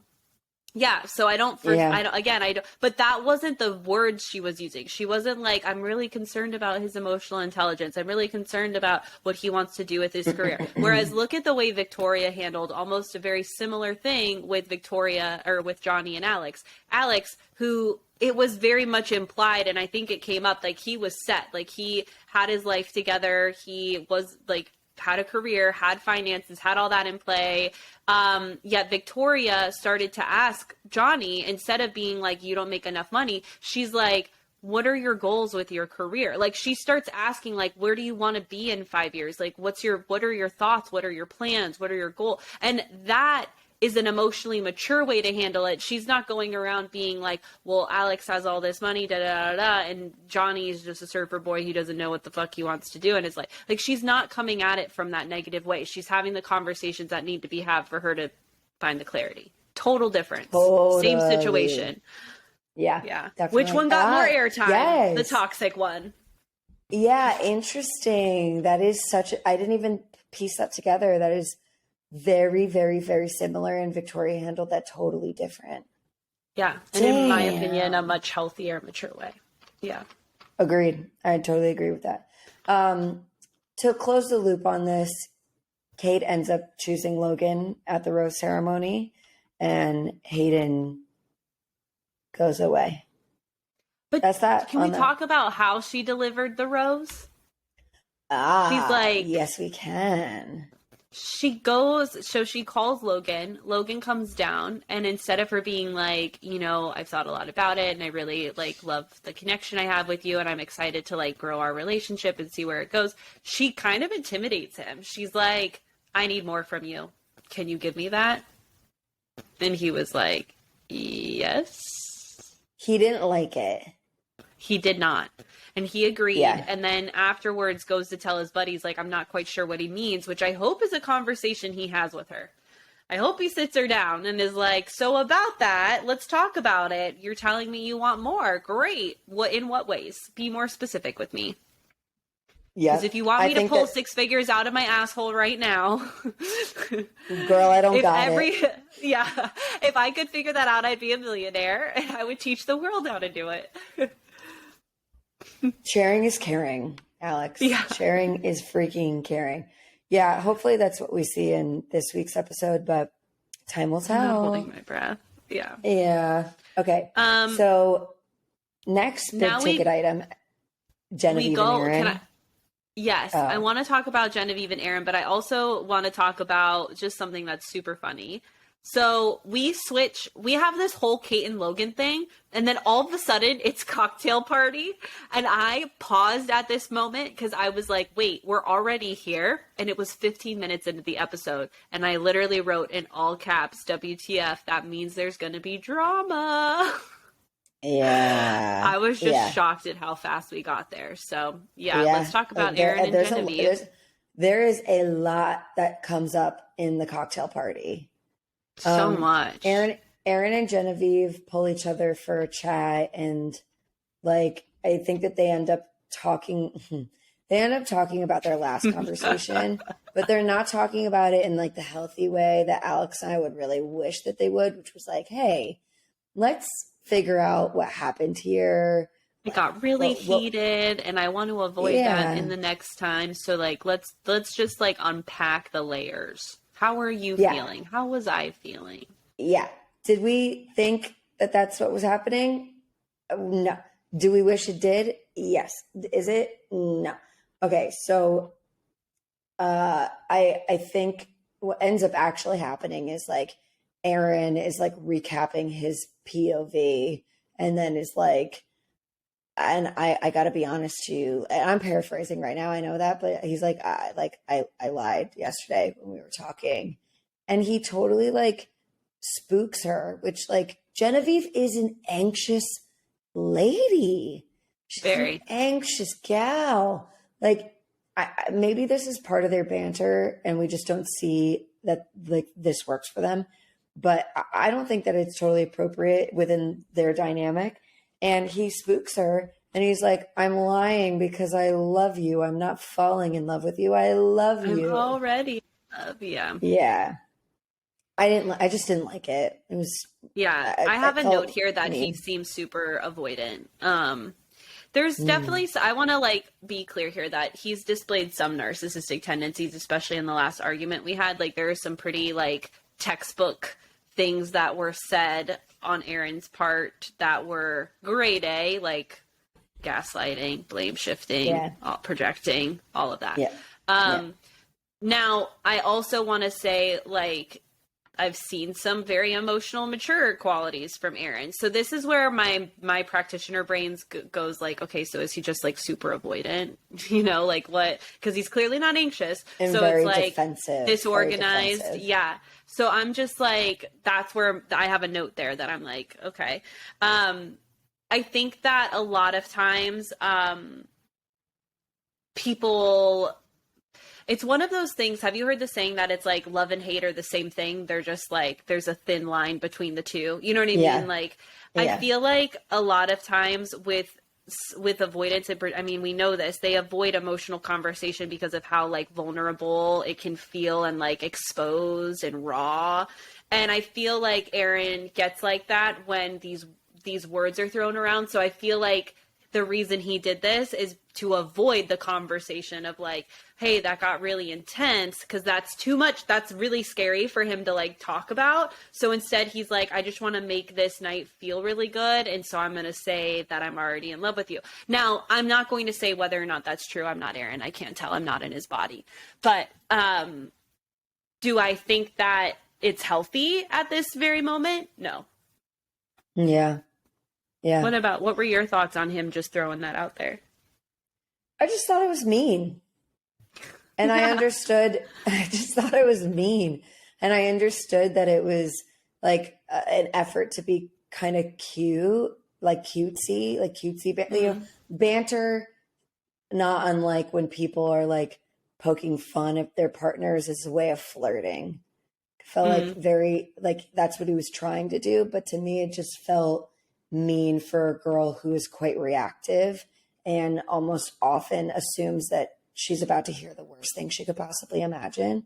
yeah, so but that wasn't the words she was using. She wasn't like, I'm really concerned about his emotional intelligence. I'm really concerned about what he wants to do with his career. Whereas look at the way Victoria handled almost a very similar thing with Victoria or with Johnny and Alex. Alex, who it was very much implied, and I think it came up, like he was set, like he had his life together. He was like, had a career, had finances, had all that in play. Yet Victoria started to ask Johnny, instead of being like, you don't make enough money, she's like, what are your goals with your career? Like she starts asking, like, where do you want to be in 5 years? Like, what are your thoughts? What are your plans? What are your goals? And that is an emotionally mature way to handle it. She's not going around being like, well, Alex has all this money, da da da da, and Johnny is just a surfer boy. He doesn't know what the fuck he wants to do. And it's like she's not coming at it from that negative way. She's having the conversations that need to be had for her to find the clarity. Total difference. Totally. Same situation.
Yeah.
Yeah. Definitely. Which one got more airtime? Yes. The toxic one.
Yeah. Interesting. That is I didn't even piece that together. That is very, very, very similar, and Victoria handled that totally different.
Yeah. And in my opinion, a much healthier, mature way. Yeah.
Agreed. I totally agree with that. To close the loop on this, Kate ends up choosing Logan at the rose ceremony, and Hayden goes away.
But that's that. Can we talk about how she delivered the rose?
She's like, yes, we can.
She calls Logan. Logan comes down, and instead of her being like, I've thought a lot about it, and I really love the connection I have with you, and I'm excited to grow our relationship and see where it goes, she kind of intimidates him. She's like, I need more from you. Can you give me that? And he was like, yes.
He didn't like it.
He did not. And he agreed. Yeah. And then afterwards goes to tell his buddies, I'm not quite sure what he means, which I hope is a conversation he has with her. I hope he sits her down and is like, so about that, let's talk about it. You're telling me you want more. Great. In what ways? Be more specific with me. Yeah. Because if you want me to pull 6 figures out of my asshole right now.
Girl, I don't got it.
Yeah. If I could figure that out, I'd be a millionaire, and I would teach the world how to do it.
Sharing is caring, Alex.
Yeah.
Sharing is freaking caring. Yeah, hopefully that's what we see in this week's episode, but time will tell.
I'm not holding my breath. Yeah.
Yeah. Okay. So next big ticket item, Genevieve and Aaron.
Yes, I want to talk about Genevieve and Aaron, but I also want to talk about just something that's super funny. So we have this whole Kate and Logan thing, and then all of a sudden it's cocktail party. And I paused at this moment because I was like, wait, we're already here. And it was 15 minutes into the episode. And I literally wrote in all caps, WTF, that means there's going to be drama.
Yeah.
I was just shocked at how fast we got there. So let's talk about Aaron and Genevieve.
There is a lot that comes up in the cocktail party.
So much.
Aaron and Genevieve pull each other for a chat, and I think that they end up talking about their last conversation, but they're not talking about it in the healthy way that Alex and I would really wish that they would, which was hey, let's figure out what happened here.
It got really heated, and I want to avoid that in the next time. So let's just unpack the layers. How are you feeling? How was I feeling?
Yeah. Did we think that that's what was happening? No. Do we wish it did? Yes. Is it? No. Okay. So, I think what ends up actually happening is Aaron is recapping his POV, and then is and I got to be honest to you, and I'm paraphrasing right now, I know that, but he's I lied yesterday when we were talking, and he totally spooks her, which Genevieve is an anxious lady. She's
very
an anxious gal. maybe this is part of their banter and we just don't see that like this works for them. But I don't think that it's totally appropriate within their dynamic. And he spooks her and he's like, I'm lying because I love you. I'm not falling in love with you. I love you.
I'm already in love. Yeah.
Yeah. I just didn't like it. It was,
yeah. I have a note here that he seems super avoidant. There's definitely, I want to like be clear here that he's displayed some narcissistic tendencies, especially in the last argument we had. Like there are some pretty like textbook things that were said on Aaron's part that were grade A, like gaslighting, blame shifting, projecting, all of that. Now, I also want to say, like, I've seen some very emotional, mature qualities from Aaron. So this is where my practitioner brains goes like, okay, so is he just like super avoidant? You know, like what? Because he's clearly not anxious.
And
so
very
it's like
defensive,
disorganized. Yeah. So I'm just like, that's where I have a note there that I'm like, okay. I think that a lot of times people... It's one of those things. Have you heard the saying that it's like love and hate are the same thing? They're just like, there's a thin line between the two. You know what I mean? Like, I feel like a lot of times with avoidance, I mean, we know this, they avoid emotional conversation because of how like vulnerable it can feel and like exposed and raw. And I feel like Aaron gets like that when these words are thrown around. So I feel like the reason he did this is to avoid the conversation of like, hey, that got really intense, because that's too much. That's really scary for him to like talk about. So instead he's like, I just want to make this night feel really good. And so I'm going to say that I'm already in love with you. Now, I'm not going to say whether or not that's true. I'm not Aaron. I can't tell. I'm not in his body. But do I think that it's healthy at this very moment? No.
Yeah. Yeah.
What were your thoughts on him just throwing that out there?
I just thought it was mean. And I just thought it was mean. And I understood that it was like an effort to be kind of cute, like cutesy, you know, banter, not unlike when people are like poking fun at their partners as a way of flirting. It felt like very, like that's what he was trying to do. But to me, it just felt mean for a girl who is quite reactive and almost often assumes that she's about to hear the worst thing she could possibly imagine.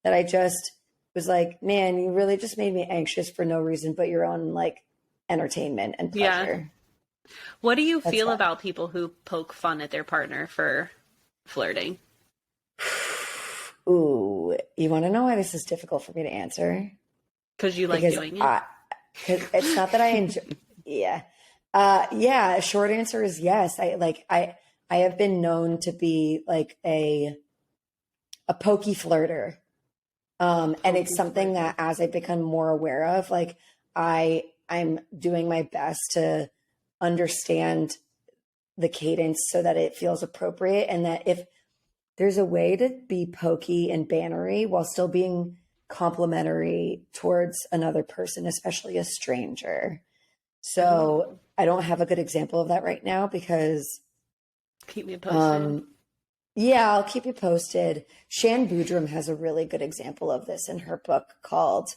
That I just was like, man, you really just made me anxious for no reason but your own like entertainment and pleasure.
Yeah. What do you feel about people who poke fun at their partner for flirting?
Ooh, you want to know why this is difficult for me to answer?
Because you like doing it?
Because it's not that I enjoy... Yeah. Short answer is yes. I have been known to be like a pokey flirter. And it's something that as I become more aware of, like I'm doing my best to understand the cadence so that it feels appropriate. And that if there's a way to be pokey and bannery while still being complimentary towards another person, especially a stranger. So I don't have a good example of that right now because...
Keep me posted.
Yeah, I'll keep you posted. Shan Boodram has a really good example of this in her book called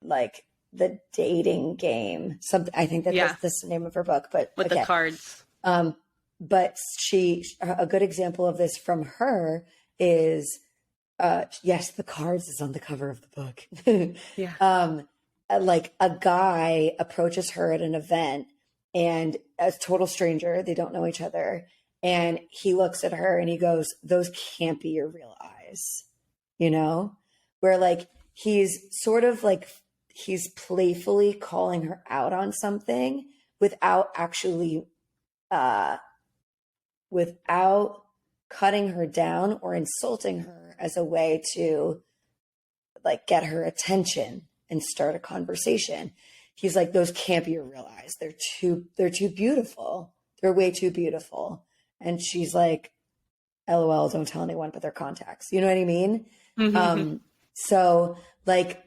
like The Dating Game. I think that's the name of her book. But
with the cards.
But a good example of this from her is yes, the cards is on the cover of the book.
Yeah.
Like a guy approaches her at an event and a total stranger, they don't know each other. And he looks at her and he goes, those can't be your real eyes, you know, where like, he's sort of like, he's playfully calling her out on something without actually, without cutting her down or insulting her as a way to like get her attention and start a conversation. He's like, those can't be your real eyes. They're too beautiful. They're way too beautiful. And she's like, LOL, don't tell anyone but their contacts. You know what I mean? Mm-hmm. So like,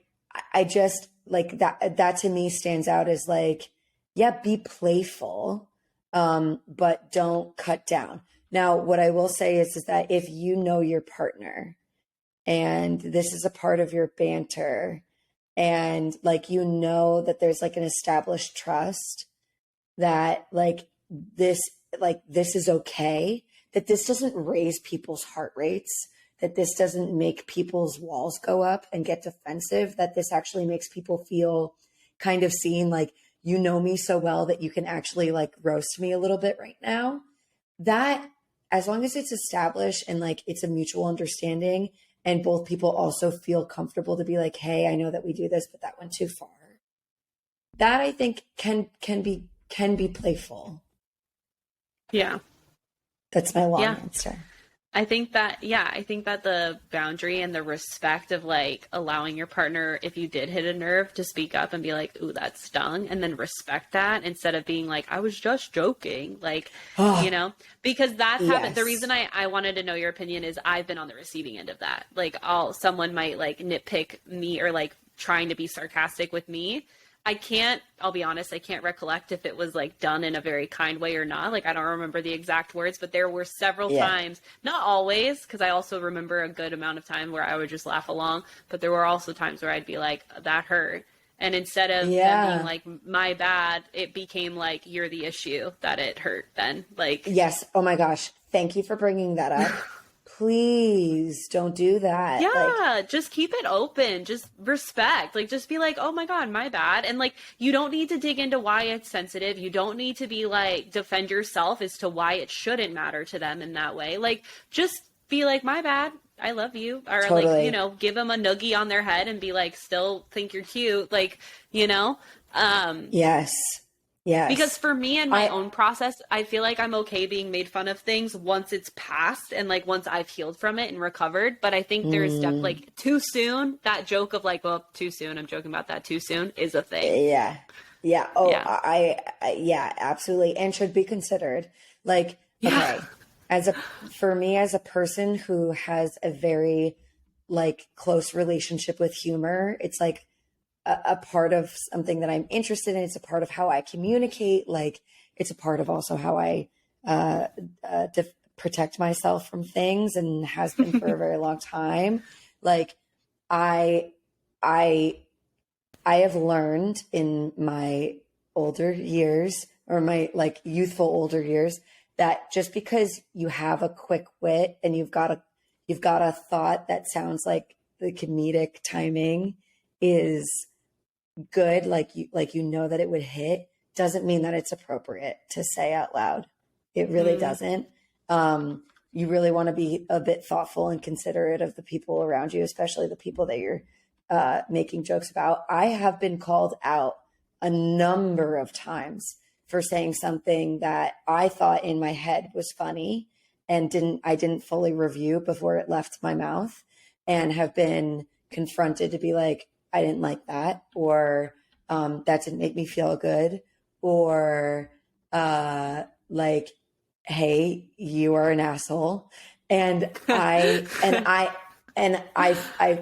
I just like that to me stands out as like, yeah, be playful, but don't cut down. Now, what I will say is that if you know your partner and this is a part of your banter and like, you know, that there's like an established trust that this this is okay, that this doesn't raise people's heart rates, that this doesn't make people's walls go up and get defensive, that this actually makes people feel kind of seen, like, you know me so well that you can actually like roast me a little bit right now. That, as long as it's established and like it's a mutual understanding and both people also feel comfortable to be like, hey, I know that we do this, but that went too far. That I think can be playful.
Yeah.
That's my long answer.
I think that the boundary and the respect of like allowing your partner, if you did hit a nerve, to speak up and be like, ooh, that stung, and then respect that instead of being like, I was just joking. Like, you know, because that's happened. The reason I wanted to know your opinion is I've been on the receiving end of that. Like, someone might like nitpick me or like trying to be sarcastic with me. I'll be honest, I can't recollect if it was like done in a very kind way or not. Like, I don't remember the exact words, but there were several times, not always, because I also remember a good amount of time where I would just laugh along, but there were also times where I'd be like, that hurt. And instead of them being like, my bad, it became like, you're the issue, that it hurt then. Like,
yes. Oh my gosh. Thank you for bringing that up. Please don't do that.
Yeah, like, just keep it open. Just respect. Like, just be like, oh my God, my bad. And like, you don't need to dig into why it's sensitive. You don't need to be like, defend yourself as to why it shouldn't matter to them in that way. Like, just be like, my bad, I love you. Or like, you know, give them a noogie on their head and be like, still think you're cute. Like, you know?
Yes. Yes.
Because for me and my own process, I feel like I'm okay being made fun of things once it's passed and like once I've healed from it and recovered. But I think there's like too soon, that joke of like, well, too soon, I'm joking about that, too soon is a thing.
Yeah. Yeah. Oh, yeah. I absolutely. And should be considered. Like, okay, for me as a person who has a very like close relationship with humor, it's like a part of something that I'm interested in. It's a part of how I communicate. Like, it's a part of also how I protect myself from things, and has been for a very long time. Like, I have learned in my older years, or my like youthful older years, that just because you have a quick wit and you've got a thought that sounds like the comedic timing is good, like you know that it would hit, doesn't mean that it's appropriate to say out loud. It really doesn't. You really want to be a bit thoughtful and considerate of the people around you, especially the people that you're making jokes about. I have been called out a number of times for saying something that I thought in my head was funny and I didn't fully review before it left my mouth, and have been confronted to be like, I didn't like that, or that didn't make me feel good, or like, hey, you are an asshole. And I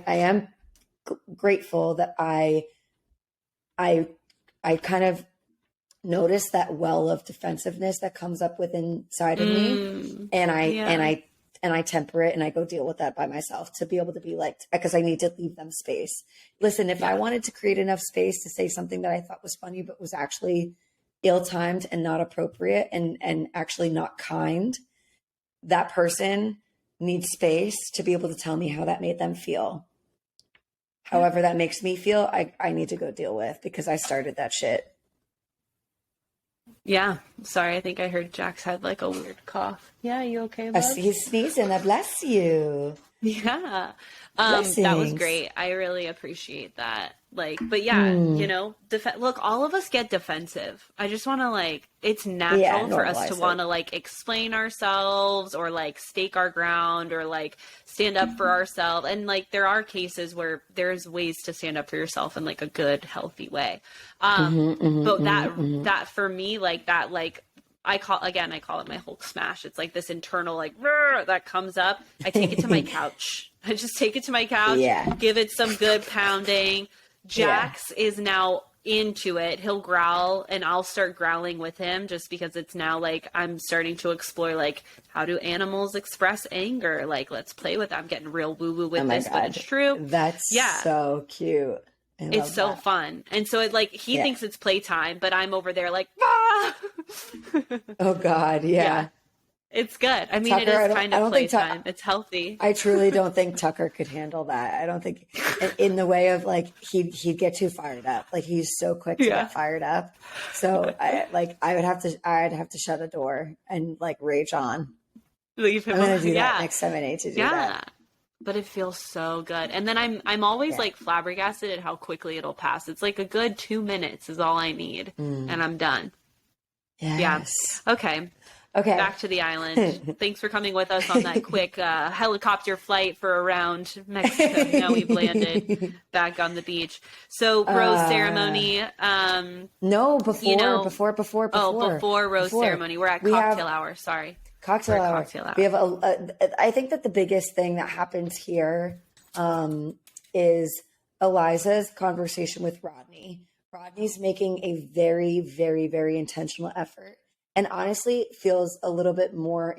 am grateful that I kind of notice that well of defensiveness that comes up within inside of me, and I temper it and I go deal with that by myself to be able to be like, because I need to leave them space. Listen, if I wanted to create enough space to say something that I thought was funny, but was actually ill-timed and not appropriate and actually not kind, that person needs space to be able to tell me how that made them feel. However that makes me feel, I need to go deal with, because I started that shit.
Yeah. Sorry, I think I heard Jax had like a weird cough. Yeah, you okay, bud?
He's sneezing. I bless you.
Yeah. That was great. I really appreciate that. Like, but yeah, you know, look, all of us get defensive. I just want to like, it's natural for us to want to like explain ourselves or like stake our ground or like stand up for ourselves. And like, there are cases where there's ways to stand up for yourself in like a good, healthy way. But that for me, like that, like, I call it my Hulk smash. It's like this internal like that comes up. I take it to my couch. I just take it to my couch, give it some good pounding. Jax is now into it, he'll growl and I'll start growling with him, just because it's now like I'm starting to explore like, how do animals express anger? Like, let's play with it. I'm getting real woo woo with this, but it's true.
That's so cute.
It's so fun. And so it like, he thinks it's playtime, but I'm over there like, ah!
Oh God. Yeah.
It's good. I mean,
Tucker,
it is kind of playtime. It's healthy.
I truly don't think Tucker could handle that. I don't think in the way of like, he'd get too fired up. Like he's so quick to get fired up. So I'd have to shut a door and like rage on.
Leave him.
I'm going to do that next time I need to do that.
But it feels so good. And then I'm always like flabbergasted at how quickly it'll pass. It's like a good 2 minutes is all I need and I'm done.
Yes.
Yeah. Okay. Back to the island. Thanks for coming with us on that quick helicopter flight for around Mexico. Now we've landed back on the beach. So rose ceremony.
No, before.
Oh, before rose ceremony. We're at cocktail hour. Sorry.
Cocktail hour. We have I think that the biggest thing that happens here is Eliza's conversation with Rodney. Rodney's making a very, very, very intentional effort. And honestly, feels a little bit more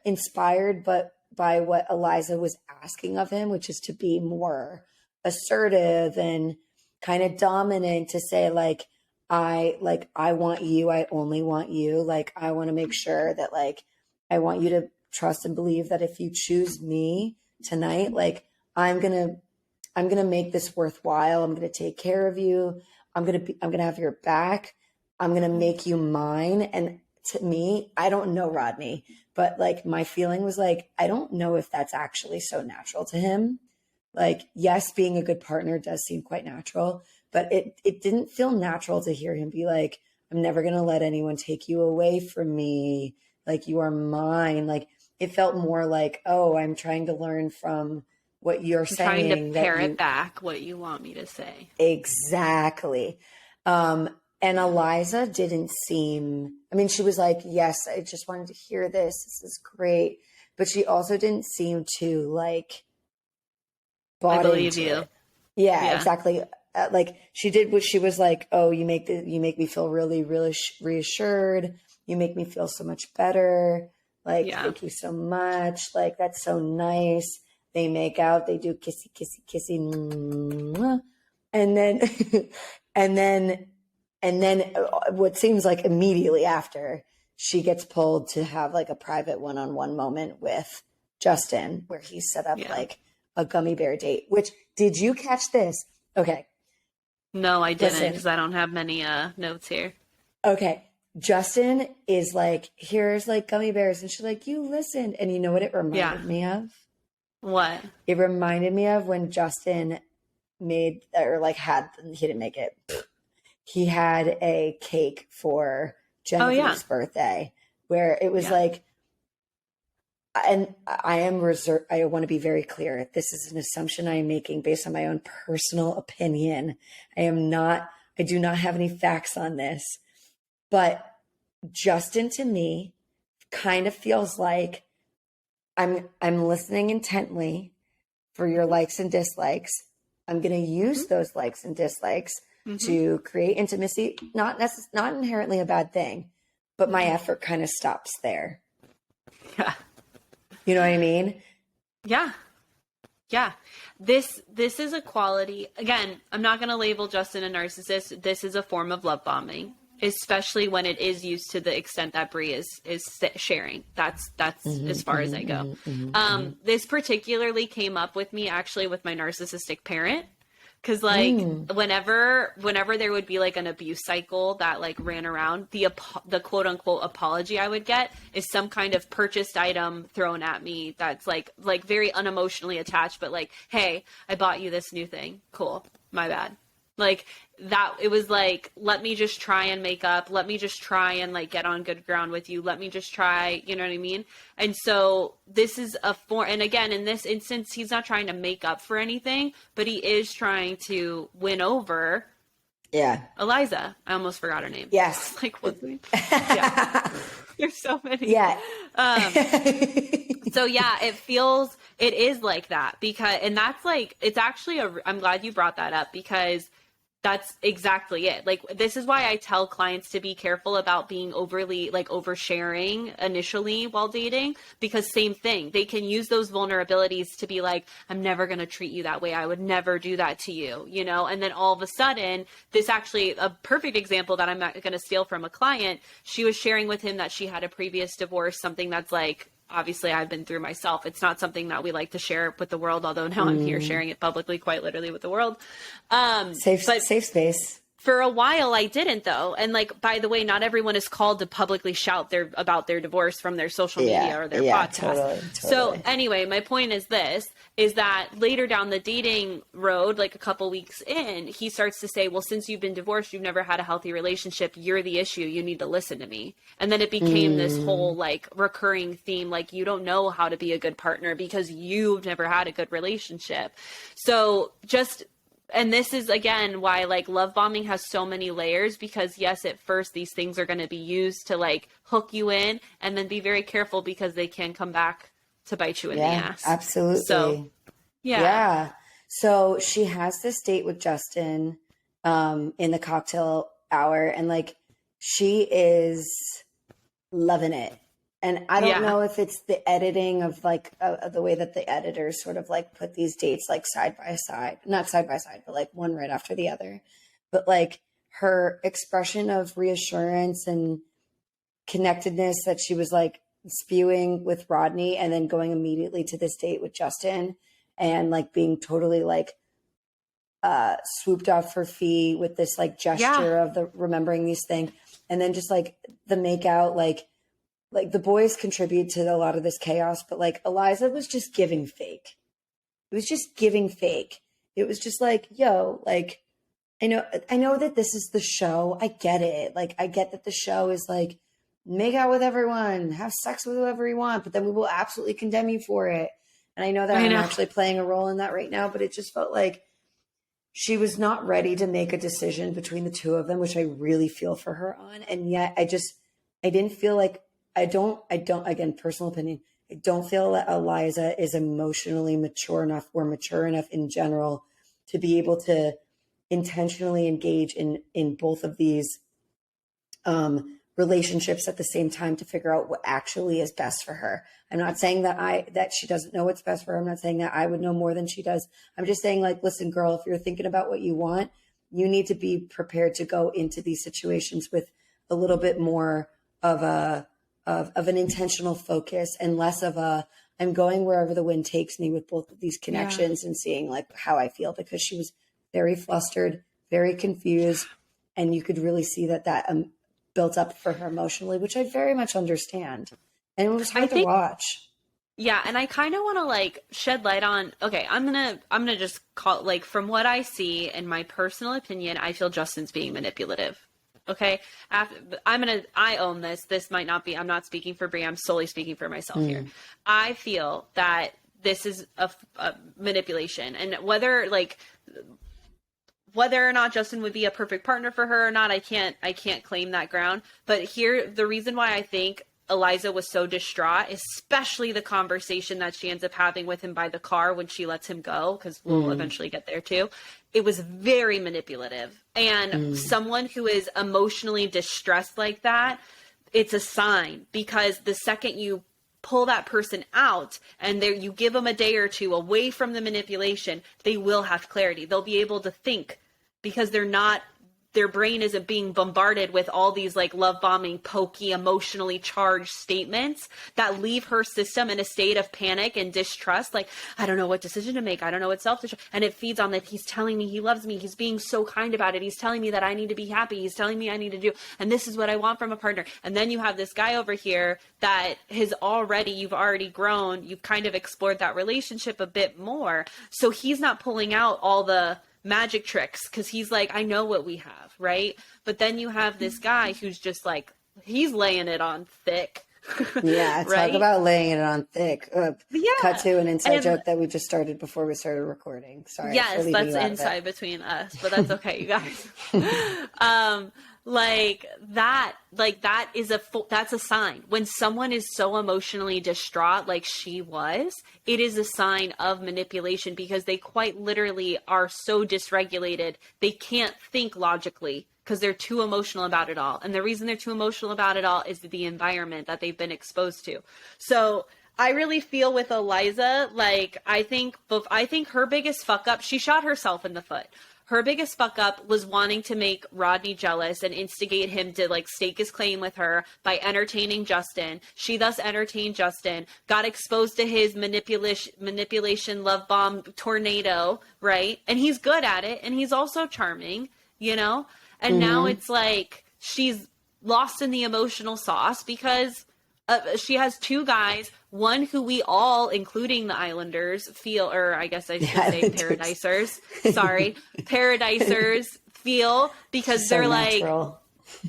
inspired, but by what Eliza was asking of him, which is to be more assertive and kind of dominant, to say like, I want you. I only want you. Like, I want to make sure that like, I want you to trust and believe that if you choose me tonight, like I'm going to make this worthwhile. I'm going to take care of you. I'm going to have your back. I'm going to make you mine. And to me, I don't know Rodney, but like my feeling was like, I don't know if that's actually so natural to him. Like, yes, being a good partner does seem quite natural, but it didn't feel natural to hear him be like, I'm never going to let anyone take you away from me. Like, you are mine. Like, it felt more like, oh, I'm trying to learn from what you're saying.
Trying to parrot back what you want me to say.
Exactly. And Eliza didn't seem, I mean, she was like, yes, I just wanted to hear this. This is great. But she also didn't seem to like bought
I believe
into
you.
it. Yeah, exactly. Like she did what she was like, oh, you make me feel really, really reassured. You make me feel so much better. Like, thank you so much. Like, that's so nice. They make out, they do kissy, kissy, kissy. And then what seems like immediately after, she gets pulled to have like a private one-on-one moment with Justin, where he set up like a gummy bear date, which, did you catch this? Okay.
No, I didn't, because I don't have many notes here.
Okay. Justin is like, here's like gummy bears. And she's like, you listened. And you know what it reminded me of?
What?
It reminded me of when Justin made, or like he didn't make it. He had a cake for Jennifer's birthday, where it was like, and I am reserved. I want to be very clear. This is an assumption I am making based on my own personal opinion. I do not have any facts on this, but Justin to me kind of feels like I'm listening intently for your likes and dislikes. I'm going to use those likes and dislikes to create intimacy. Not inherently a bad thing, but my effort kind of stops there.
Yeah.
You know what I mean?
Yeah. Yeah. This is a quality. Again, I'm not going to label Justin a narcissist. This is a form of love bombing, especially when it is used to the extent that Brie is sharing. That's as far as I go. This particularly came up with me actually with my narcissistic parent. Cause like whenever there would be like an abuse cycle that like ran around, the quote unquote apology I would get is some kind of purchased item thrown at me that's like very unemotionally attached, but like, hey, I bought you this new thing. Cool. My bad. Like that, it was like, let me just try and make up. Let me just try and like get on good ground with you. Let me just try, you know what I mean? And so this is and again, in this instance, he's not trying to make up for anything, but he is trying to win over Eliza. I almost forgot her name.
Yes.
Like, what's her name? Yeah. There's so many.
Yeah.
So yeah, it is like that because, and that's like, it's actually I'm glad you brought that up because that's exactly it. Like, this is why I tell clients to be careful about being overly, like, oversharing initially while dating, because same thing, they can use those vulnerabilities to be like, I'm never going to treat you that way. I would never do that to you, you know? And then all of a sudden, this actually a perfect example that I'm not going to steal from a client. She was sharing with him that she had a previous divorce, something that's like, obviously I've been through myself. It's not something that we like to share with the world, although now I'm here sharing it publicly, quite literally with the world.
Safe space.
For a while I didn't though. And like, by the way, not everyone is called to publicly shout about their divorce from their social media or their podcast.
Totally.
So anyway, my point is that later down the dating road, like a couple weeks in, he starts to say, well, since you've been divorced, you've never had a healthy relationship. You're the issue. You need to listen to me. And then it became this whole like recurring theme. Like, you don't know how to be a good partner because you've never had a good relationship. So and this is, again, why like love bombing has so many layers, because yes, at first these things are going to be used to like hook you in, and then be very careful because they can come back to bite you in the ass.
Absolutely.
So,
yeah. So she has this date with Justin in the cocktail hour, and like she is loving it. And I don't know if it's the editing of like the way that the editors sort of like put these dates like side by side, not side by side, but like one right after the other. But like her expression of reassurance and connectedness that she was like spewing with Rodney, and then going immediately to this date with Justin, and like being totally like swooped off her feet with this like gesture of the remembering these things. And then just like the make out, like the boys contribute to a lot of this chaos, but like Eliza was just giving fake. It was just giving fake. It was just like, yo, like, I know that this is the show. I get it. Like, I get that the show is like, make out with everyone, have sex with whoever you want, but then we will absolutely condemn you for it. And I know that I'm actually playing a role in that right now, but it just felt like she was not ready to make a decision between the two of them, which I really feel for her on. And yet I didn't feel like, I don't, again, personal opinion, I don't feel that Eliza is emotionally mature enough, or mature enough in general, to be able to intentionally engage in both of these relationships at the same time to figure out what actually is best for her. I'm not saying that she doesn't know what's best for her. I'm not saying that I would know more than she does. I'm just saying, like, listen, girl, if you're thinking about what you want, you need to be prepared to go into these situations with a little bit more of an intentional focus, and less of I'm going wherever the wind takes me with both of these connections and seeing like how I feel, because she was very flustered, very confused. And you could really see that built up for her emotionally, which I very much understand. And it was hard to watch.
Yeah. And I kind of want to like shed light on, okay, I'm going to just call, like, from what I see, in my personal opinion, I feel Justin's being manipulative. Okay. I own this. This might not be, I'm not speaking for Brie. I'm solely speaking for myself here. I feel that this is a manipulation, and whether or not Justin would be a perfect partner for her or not, I can't claim that ground. But here, the reason why I think Eliza was so distraught, especially the conversation that she ends up having with him by the car when she lets him go, because we'll eventually get there too. It was very manipulative. And someone who is emotionally distressed like that, it's a sign, because the second you pull that person out and you give them a day or two away from the manipulation, they will have clarity. They'll be able to think, because their brain isn't being bombarded with all these like love bombing, pokey, emotionally charged statements that leave her system in a state of panic and distrust. Like, I don't know what decision to make. I don't know what self-distrust. And it feeds on that. He's telling me he loves me. He's being so kind about it. He's telling me that I need to be happy. He's telling me I need to do, and this is what I want from a partner. And then you have this guy over here that you've already grown. You've kind of explored that relationship a bit more. So he's not pulling out all the magic tricks, because he's like, I know what we have, right? But then you have this guy who's just like, he's laying it on thick,
Yeah,
right?
talk about laying it on thick.
Yeah.
Cut to an inside joke that we just started before we started recording. Sorry for leaving
Yes,
you
that's
out of
inside
it.
between us, but that's okay, you guys. That is that's a sign. When someone is so emotionally distraught like she was, it is a sign of manipulation because they quite literally are so dysregulated, they can't think logically because they're too emotional about it all. And the reason they're too emotional about it all is the environment that they've been exposed to. So I really feel with Eliza, like, I think her biggest fuck up, she shot herself in the foot. Her biggest fuck up was wanting to make Rodney jealous and instigate him to like stake his claim with her by entertaining Justin. She thus entertained Justin, got exposed to his manipulation love bomb tornado, right? And he's good at it, and he's also charming, you know? And now it's like she's lost in the emotional sauce because she has two guys, one who we all, including the Islanders, feel, or I guess I should say Paradisers. Sorry, Paradisers feel because
so
they're
natural.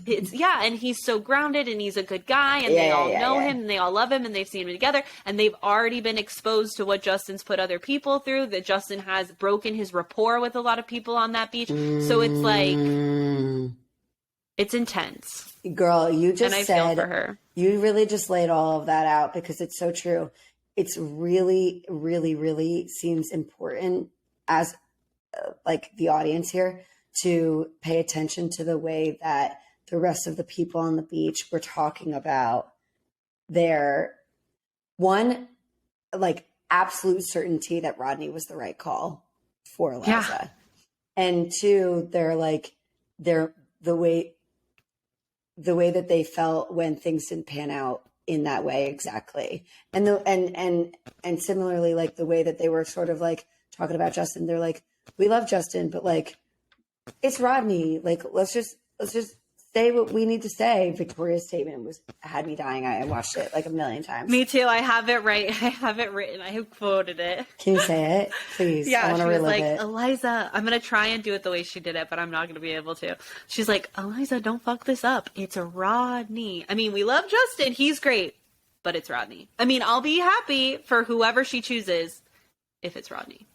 Like, and he's so grounded and he's a good guy and they all know him and they all love him and they've seen him together and they've already been exposed to what Justin's put other people through, that Justin has broken his rapport with a lot of people on that beach. So it's like, it's intense.
Girl, you just
and I
said,
feel for her.
You really just laid all of that out because it's so true. It's really, really, really seems important as like the audience here to pay attention to the way that the rest of the people on the beach were talking about their one, like absolute certainty that Rodney was the right call for Eliza. Yeah. And two, they're like, the way that they felt when things didn't pan out in that way exactly. And similarly, like the way that they were sort of like talking about Justin, they're like, we love Justin, but like, it's Rodney. Like, let's just say what we need to say. Victoria's statement had me dying. I watched it like a million times.
Me too. I have it right. I have it written. I have quoted it.
Can you say it, please?
Yeah,
I want to
relive
like,
it. Eliza, I'm gonna try and do it the way she did it, but I'm not gonna be able to. She's like, Eliza, don't fuck this up. It's a Rodney. I mean, we love Justin. He's great, but it's Rodney. I mean, I'll be happy for whoever she chooses if it's Rodney.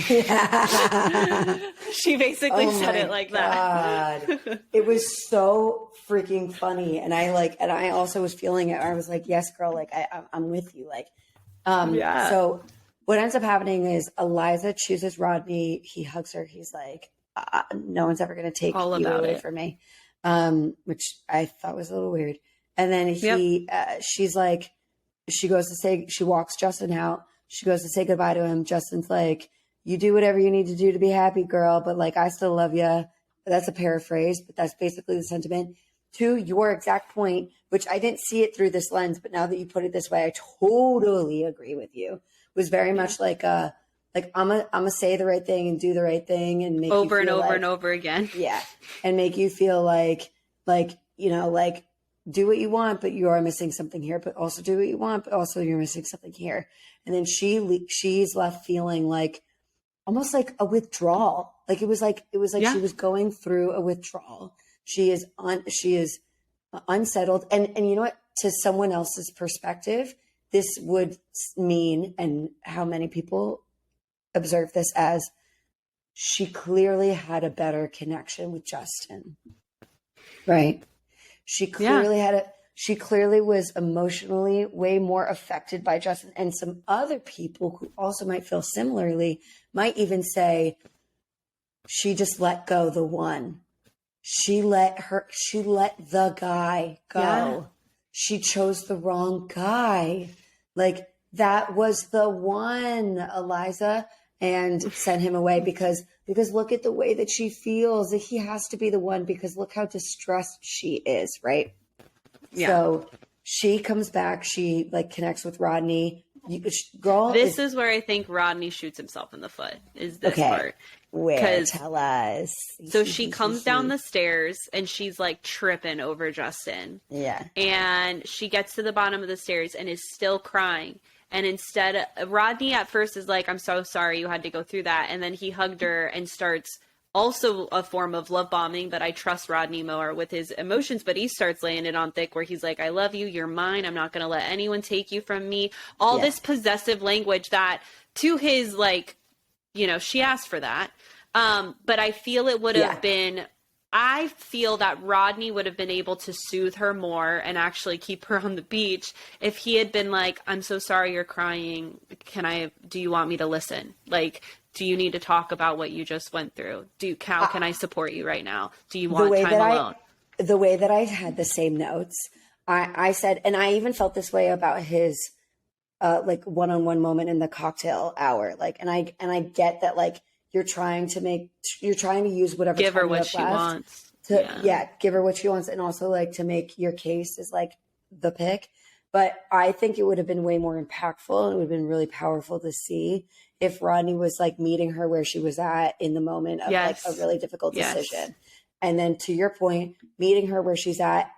Yeah. She basically said it like that.
It was so freaking funny. And I also was feeling it. I was like, yes, girl, like I'm with you. Like, so what ends up happening is Eliza chooses Rodney. He hugs her. He's like, no one's ever going to take you away from me. Which I thought was a little weird. And then she's like, she walks Justin out. She goes to say goodbye to him. Justin's like, you do whatever you need to do to be happy, girl, but like, I still love you. That's a paraphrase, but that's basically the sentiment. To your exact point, which I didn't see it through this lens, but now that you put it this way, I totally agree with you. It was very much like I'm gonna say the right thing and do the right thing and make
over
you feel
and over
like,
and over again.
Yeah. And make you feel like, you know, like do what you want, but you are missing something here, but also do what you want, but also you're missing something here. And then she's left feeling like, almost like a withdrawal. Like it was like she was going through a withdrawal. She is unsettled. And you know what? To someone else's perspective, this would mean, and how many people observe this as, she clearly had a better connection with Justin. Right? She clearly she clearly was emotionally way more affected by Justin, and some other people who also might feel similarly might even say she just let go the one. She let the guy go. Yeah. She chose the wrong guy. Like that was the one, Eliza, and sent him away because look at the way that she feels that he has to be the one, because look how distressed she is. Right. Yeah. So she comes back. She like connects with Rodney.
This is where I think Rodney shoots himself in the foot. Is this part?
Where? Tell us.
So she comes down the stairs and she's like tripping over Justin.
Yeah.
And she gets to the bottom of the stairs and is still crying. And instead, Rodney at first is like, "I'm so sorry you had to go through that." And then he hugged her and starts also a form of love bombing, but I trust Rodney more with his emotions, but he starts laying it on thick where he's like, I love you, you're mine, I'm not going to let anyone take you from me. All this possessive language that to his, like, you know, she asked for that. But I feel it would have been, I feel that Rodney would have been able to soothe her more and actually keep her on the beach if he had been like, I'm so sorry you're crying. Do you want me to listen? Like, do you need to talk about what you just went through? How can I support you right now? Do you want time alone?
The way that I had the same notes, I said, and I even felt this way about his, like one-on-one moment in the cocktail hour. Like, and I get that, like, you're trying to use whatever
give her what she wants
to give her what she wants, and also like to make your case is like the pick. But I think it would have been way more impactful, and it would have been really powerful to see if Rodney was like meeting her where she was at in the moment of like a really difficult decision. And then to your point, meeting her where she's at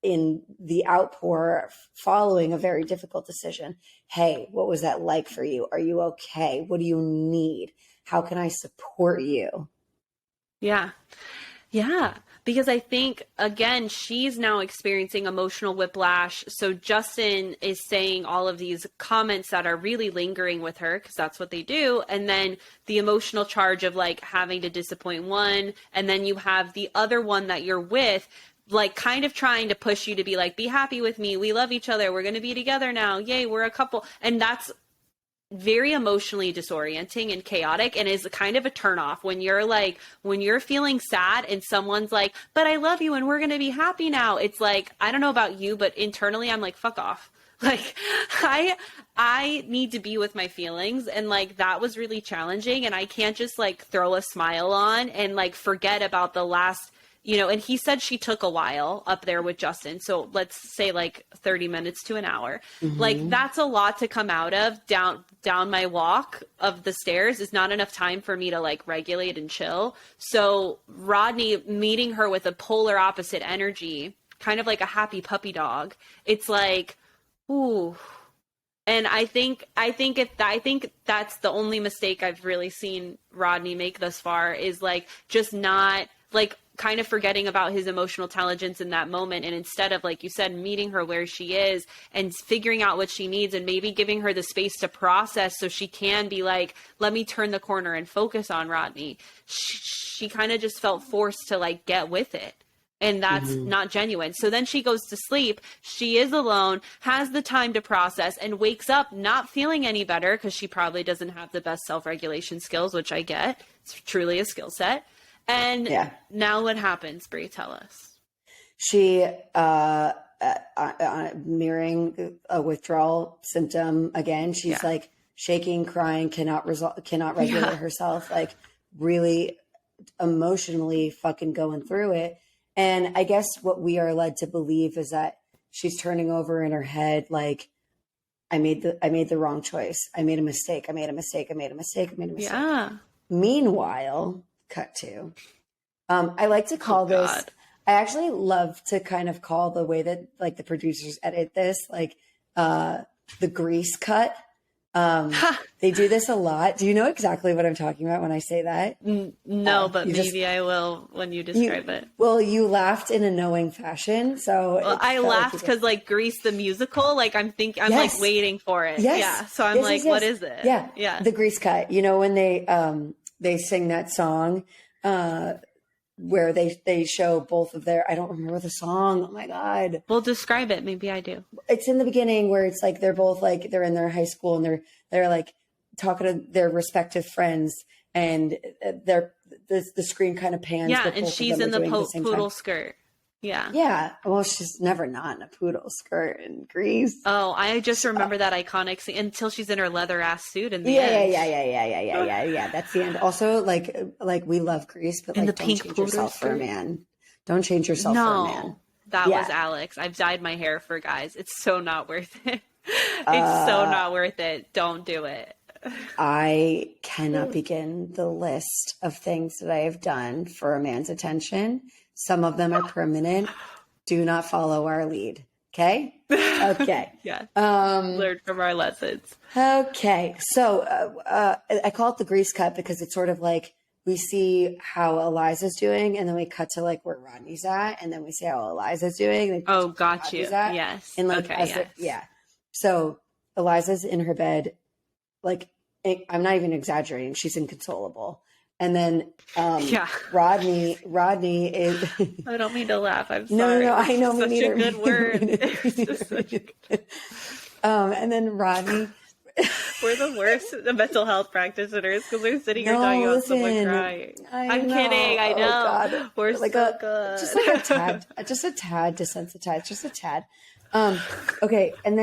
in the outpour following a very difficult decision. Hey, what was that like for you? Are you okay? What do you need? How can I support you?
Yeah. Yeah. Because I think, again, she's now experiencing emotional whiplash. So Justin is saying all of these comments that are really lingering with her, because that's what they do. And then the emotional charge of like having to disappoint one. And then you have the other one that you're with, like kind of trying to push you to be like, be happy with me. We love each other. We're going to be together now. Yay, we're a couple. And that's very emotionally disorienting and chaotic, and is kind of a turnoff when you're feeling sad and someone's like, but I love you and we're going to be happy now. It's like, I don't know about you, but internally I'm like, fuck off. Like, I need to be with my feelings, and like that was really challenging, and I can't just like throw a smile on and like forget about the last, you know. And he said she took a while up there with Justin. So let's say like 30 minutes to an hour. Mm-hmm. Like that's a lot to come out of down my walk of the stairs is not enough time for me to like regulate and chill. So Rodney meeting her with a polar opposite energy, kind of like a happy puppy dog. It's like, ooh. And I think that's the only mistake I've really seen Rodney make thus far, is like just not like kind of forgetting about his emotional intelligence in that moment. And instead of, like you said, meeting her where she is and figuring out what she needs and maybe giving her the space to process so she can be like, let me turn the corner and focus on Rodney. She kind of just felt forced to like get with it. And that's not genuine. So then she goes to sleep. She is alone, has the time to process, and wakes up not feeling any better because she probably doesn't have the best self-regulation skills, which I get. It's truly a skill set. And now what happens, Brie? Tell us.
She, mirroring a withdrawal symptom again, she's like shaking, crying, cannot regulate herself, like really emotionally fucking going through it. And I guess what we are led to believe is that she's turning over in her head, like, I made the wrong choice. I made a mistake. Yeah. Meanwhile, cut to, I like to call this, I actually love to kind of call the way that like the producers edit this, like, the grease cut. They do this a lot. Do you know exactly what I'm talking about when I say that?
No, but maybe I will when you describe it.
Well, you laughed in a knowing fashion. So
I laughed because like Grease the musical, like I'm like waiting for it. Yes. Yeah. So I'm what is it?
Yeah. Yeah. The grease cut, you know, when they sing that song, where they show both of their, I don't remember the song. Oh my God.
Well, describe it. Maybe I do.
It's in the beginning where it's like, they're both like, they're in their high school and they're like talking to their respective friends, and the screen kind of pans.
Yeah. And she's in the poodle skirt. Yeah.
Yeah. Well, she's never not in a poodle skirt in Grease.
Oh, I just remember that iconic scene until she's in her leather ass suit in the end.
Yeah. That's the end. Also, like we love Grease, but like, don't change yourself for a man. Don't change yourself for a man.
That was Alex. I've dyed my hair for guys. It's so not worth it. It's so not worth it. Don't do it.
I cannot begin the list of things that I have done for a man's attention. Some of them are permanent. Do not follow our lead. Okay? Okay.
Yeah. Learn from our lessons.
Okay. So I call it the grease cut because it's sort of like we see how Eliza's doing, and then we cut to like where Rodney's at, and then we see how Eliza's doing. And
oh, got you. Yes.
And like,
okay,
yeah. So Eliza's in her bed, like, I'm not even exaggerating. She's inconsolable. And then Rodney is.
I don't mean to laugh. I'm sorry.
No, I know. Me neither.
Such a good word. It's just such a good...
And then Rodney.
We're the worst mental health practitioners because we're sitting here talking about someone crying. I'm kidding. I know. God. We're like so good.
Just like a tad desensitized, just a tad. Okay, and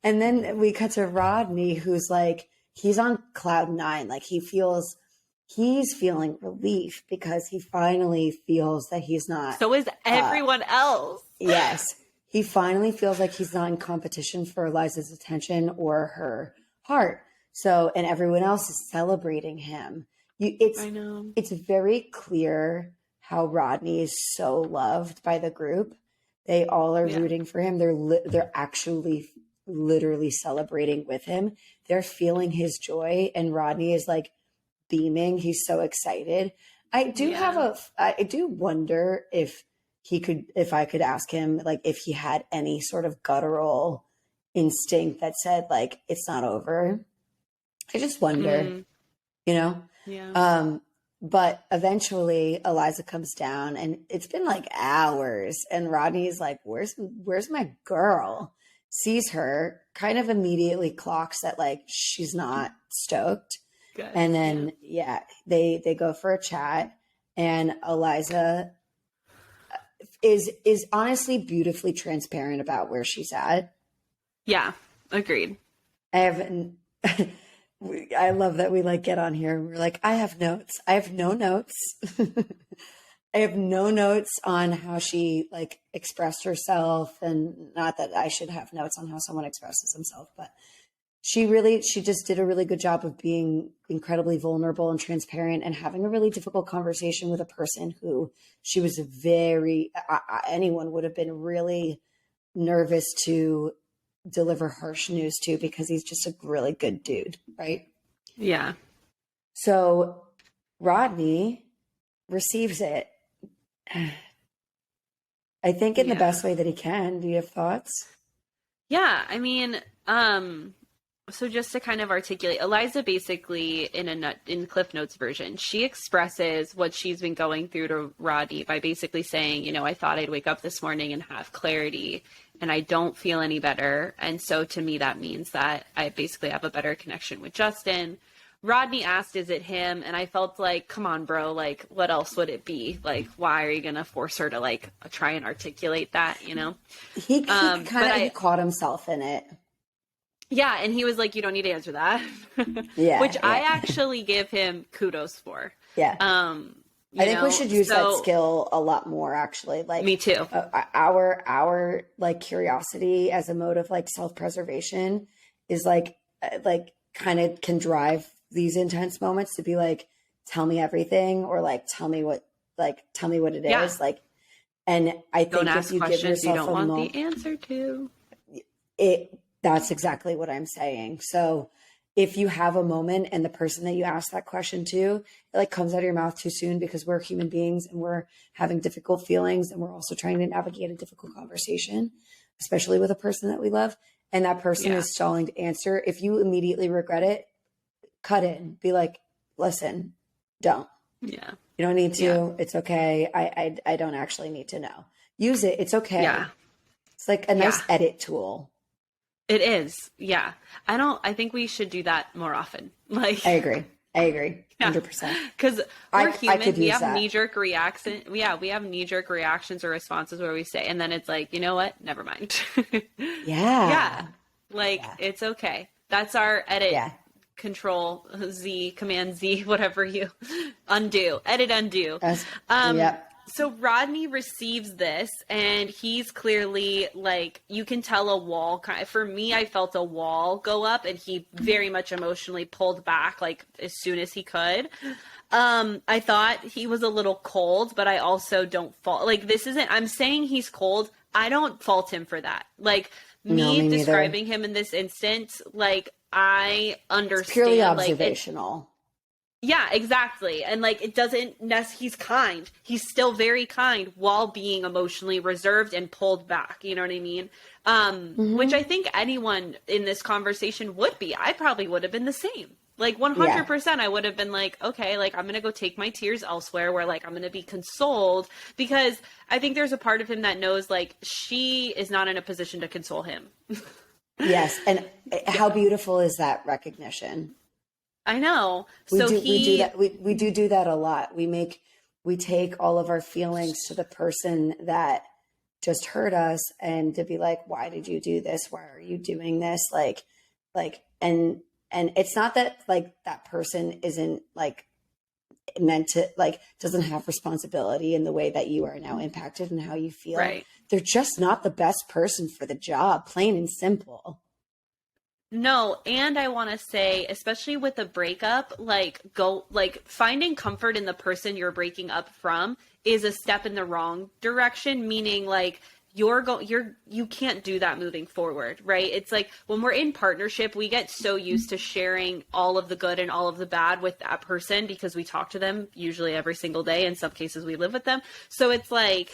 then we cut to Rodney, who's like, he's on cloud nine. Like he's feeling relief because he finally feels that he's not.
So is everyone else.
Yes. He finally feels like he's not in competition for Eliza's attention or her heart. So, and everyone else is celebrating him.
I know.
It's very clear how Rodney is so loved by the group. They all are rooting for him. They're actually literally celebrating with him. They're feeling his joy, and Rodney is like beaming. He's so excited. I do wonder if I could ask him, like, if he had any sort of guttural instinct that said, like, it's not over. I just wonder, you know?
Yeah.
But eventually Eliza comes down, and it's been like hours, and Rodney's like, where's my girl? Sees her, kind of immediately clocks that, like, she's not stoked. Good. And then, they go for a chat, and Eliza is honestly beautifully transparent about where she's at.
Yeah, agreed.
I love that we like get on here and we're like, I have notes. I have no notes. I have no notes on how she like expressed herself, and not that I should have notes on how someone expresses himself, but she just did a really good job of being incredibly vulnerable and transparent and having a really difficult conversation with a person who she was anyone would have been really nervous to deliver harsh news to, because he's just a really good dude. Right.
Yeah.
So Rodney receives it, I think, in the best way that he can. Do you have thoughts?
Yeah. I mean, so just to kind of articulate, Eliza basically in Cliff Notes version, she expresses what she's been going through to Rodney by basically saying, you know, I thought I'd wake up this morning and have clarity, and I don't feel any better. And so to me, that means that I basically have a better connection with Justin. Rodney asked, is it him? And I felt like, come on, bro, like, what else would it be? Like, why are you going to force her to like try and articulate that, you know?
He kind of caught himself in it.
Yeah, and he was like, you don't need to answer that. Which I actually give him kudos for.
Yeah. I think we should use that skill a lot more, actually. Like,
me too.
Our like curiosity as a mode of like self-preservation is like kind of can drive these intense moments to be like, tell me everything, or like tell me what it is. Like, and I think
don't ask
if you
questions
give yourself
you don't want the answer to,
that's exactly what I'm saying. So if you have a moment and the person that you ask that question to, it like comes out of your mouth too soon, because we're human beings and we're having difficult feelings, and we're also trying to navigate a difficult conversation, especially with a person that we love, and that person is stalling to answer. If you immediately regret it, cut in, be like, listen, don't.
Yeah.
You don't need to. Yeah. It's okay. I don't actually need to know. Use it. It's okay. Yeah. It's like a nice edit tool.
It is. Yeah. I think we should do that more often. Like,
I agree. 100%.
Because we're human. We have knee-jerk reactions. Yeah, we have knee-jerk reactions or responses where we say, and then it's like, you know what? Never mind. Yeah. Like, it's okay. That's our edit. Control Z, Command Z, whatever you undo. Edit undo. So Rodney receives this, and he's clearly like, you can tell a wall. For me, I felt a wall go up, and he very much emotionally pulled back, like, as soon as he could. I thought he was a little cold, but I also don't fault. Like, I'm saying he's cold. I don't fault him for that. Like, me describing him in this instance, like, I understand. It's
purely observational.
Yeah, exactly. And like, it doesn't he's kind. He's still very kind while being emotionally reserved and pulled back. You know what I mean? Which I think anyone in this conversation would be. I probably would have been the same. Like 100%, I would have been like, okay, like I'm going to go take my tears elsewhere where like I'm going to be consoled, because I think there's a part of him that knows like she is not in a position to console him.
Yes. And how beautiful is that recognition?
I know.
We do that. We do that a lot. We take all of our feelings to the person that just hurt us, and to be like, why did you do this? Why are you doing this? And it's not that like that person isn't like meant to, like, doesn't have responsibility in the way that you are now impacted and how you feel.
Right.
They're just not the best person for the job, plain and simple.
No, and I want to say, especially with a breakup, like finding comfort in the person you're breaking up from is a step in the wrong direction, meaning like you can't do that moving forward, right? It's like when we're in partnership, we get so used to sharing all of the good and all of the bad with that person because we talk to them usually every single day. In some cases we live with them. So it's like,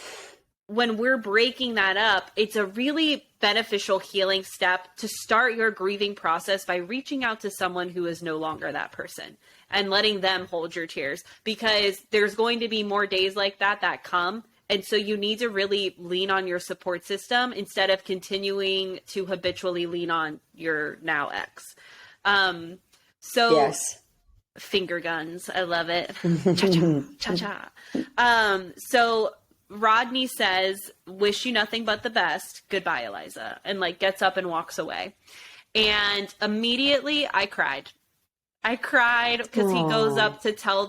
when we're breaking that up, it's a really beneficial healing step to start your grieving process by reaching out to someone who is no longer that person and letting them hold your tears, because there's going to be more days like that come. And so you need to really lean on your support system instead of continuing to habitually lean on your now ex.
Yes.
Finger guns. I love it. Cha-cha, cha-cha. So Rodney says, wish you nothing but the best. Goodbye, Eliza. And like gets up and walks away. And immediately I cried. Because he goes up to tell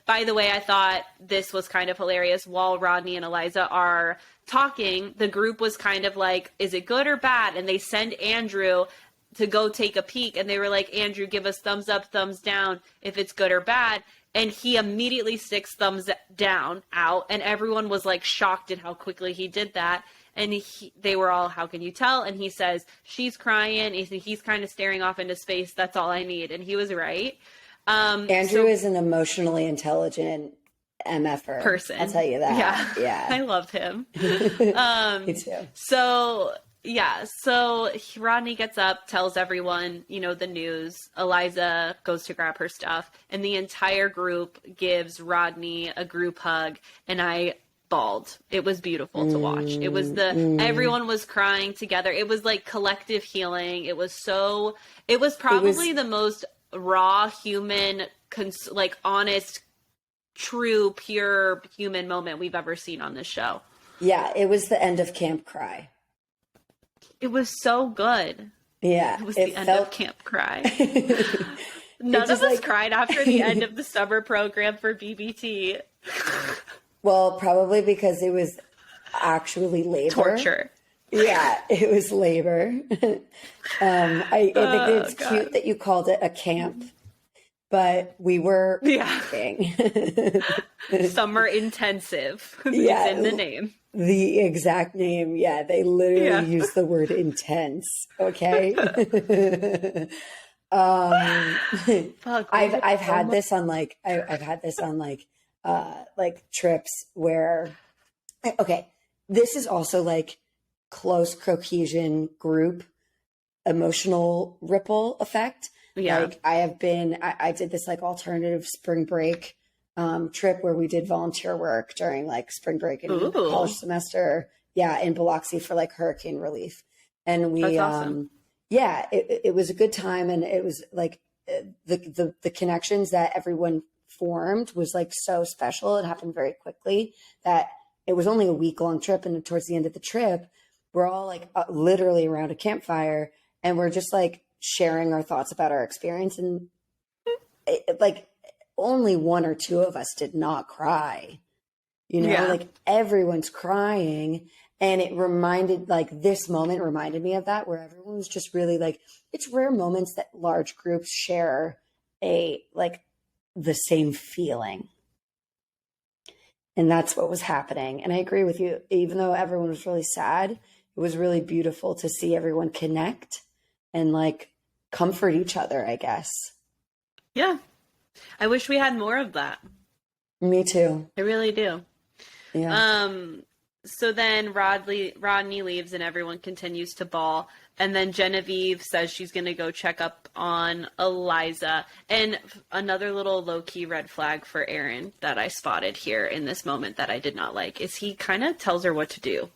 by the way, I thought this was kind of hilarious. While Rodney and Eliza are talking, the group was kind of like, is it good or bad? And they send Andrew to go take a peek. And they were like, Andrew, give us thumbs up, thumbs down if it's good or bad. And he immediately sticks thumbs down out. And everyone was like shocked at how quickly he did that. And they were all, how can you tell? And he says, she's crying. He's kind of staring off into space. That's all I need. And he was right.
Andrew is an emotionally intelligent MFer person. I'll tell you that. Yeah.
I love him.
Me too.
So Rodney gets up, tells everyone, the news. Eliza goes to grab her stuff, and the entire group gives Rodney a group hug, and I bawled. It was beautiful to watch. It was everyone was crying together. It was like collective healing. It was probably the most raw human, like honest, true, pure human moment we've ever seen on this show.
Yeah, it was the end of Camp Cry.
It was so good.
Yeah.
It was the end of Camp Cry. None of us cried after the end of the summer program for BBT.
Well, probably because it was actually labor.
Torture.
Yeah, it was labor. I think it's cute that you called it a camp, but we were camping.
Summer intensive is in the name.
The exact name. Yeah, they literally use the word intense. Okay. I've had this on like trips where, okay, this is also like close cohesion group emotional ripple effect.
Yeah.
Like I did this like alternative spring break trip where we did volunteer work during like spring break and college semester. Yeah. In Biloxi for like hurricane relief. And we, awesome. It was a good time. And it was like the connections that everyone formed was like so special. It happened very quickly that it was only a week-long trip. And towards the end of the trip, we're all like literally around a campfire and we're just like sharing our thoughts about our experience. And like only one or two of us did not cry, like everyone's crying. And it this moment reminded me of that, where everyone was just really like, it's rare moments that large groups share the same feeling. And that's what was happening. And I agree with you. Even though everyone was really sad, it was really beautiful to see everyone connect and like comfort each other, I guess.
Yeah. I wish we had more of that.
Me too.
I really do.
Yeah.
So then Rodney leaves and everyone continues to bawl. And then Genevieve says she's going to go check up on Eliza. And another little low-key red flag for Aaron that I spotted here in this moment that I did not like is he kind of tells her what to do.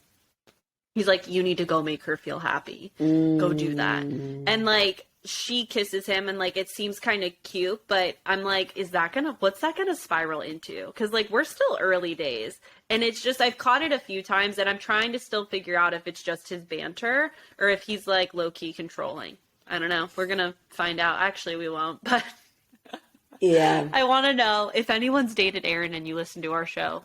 He's like, you need to go make her feel happy. Go do that. And like, she kisses him and like, it seems kind of cute, but I'm like, what's that gonna spiral into? Cause like, we're still early days and it's just, I've caught it a few times and I'm trying to still figure out if it's just his banter or if he's like low key controlling. I don't know. We're gonna find out. Actually, we won't, but
yeah,
I want to know if anyone's dated Aaron and you listen to our show.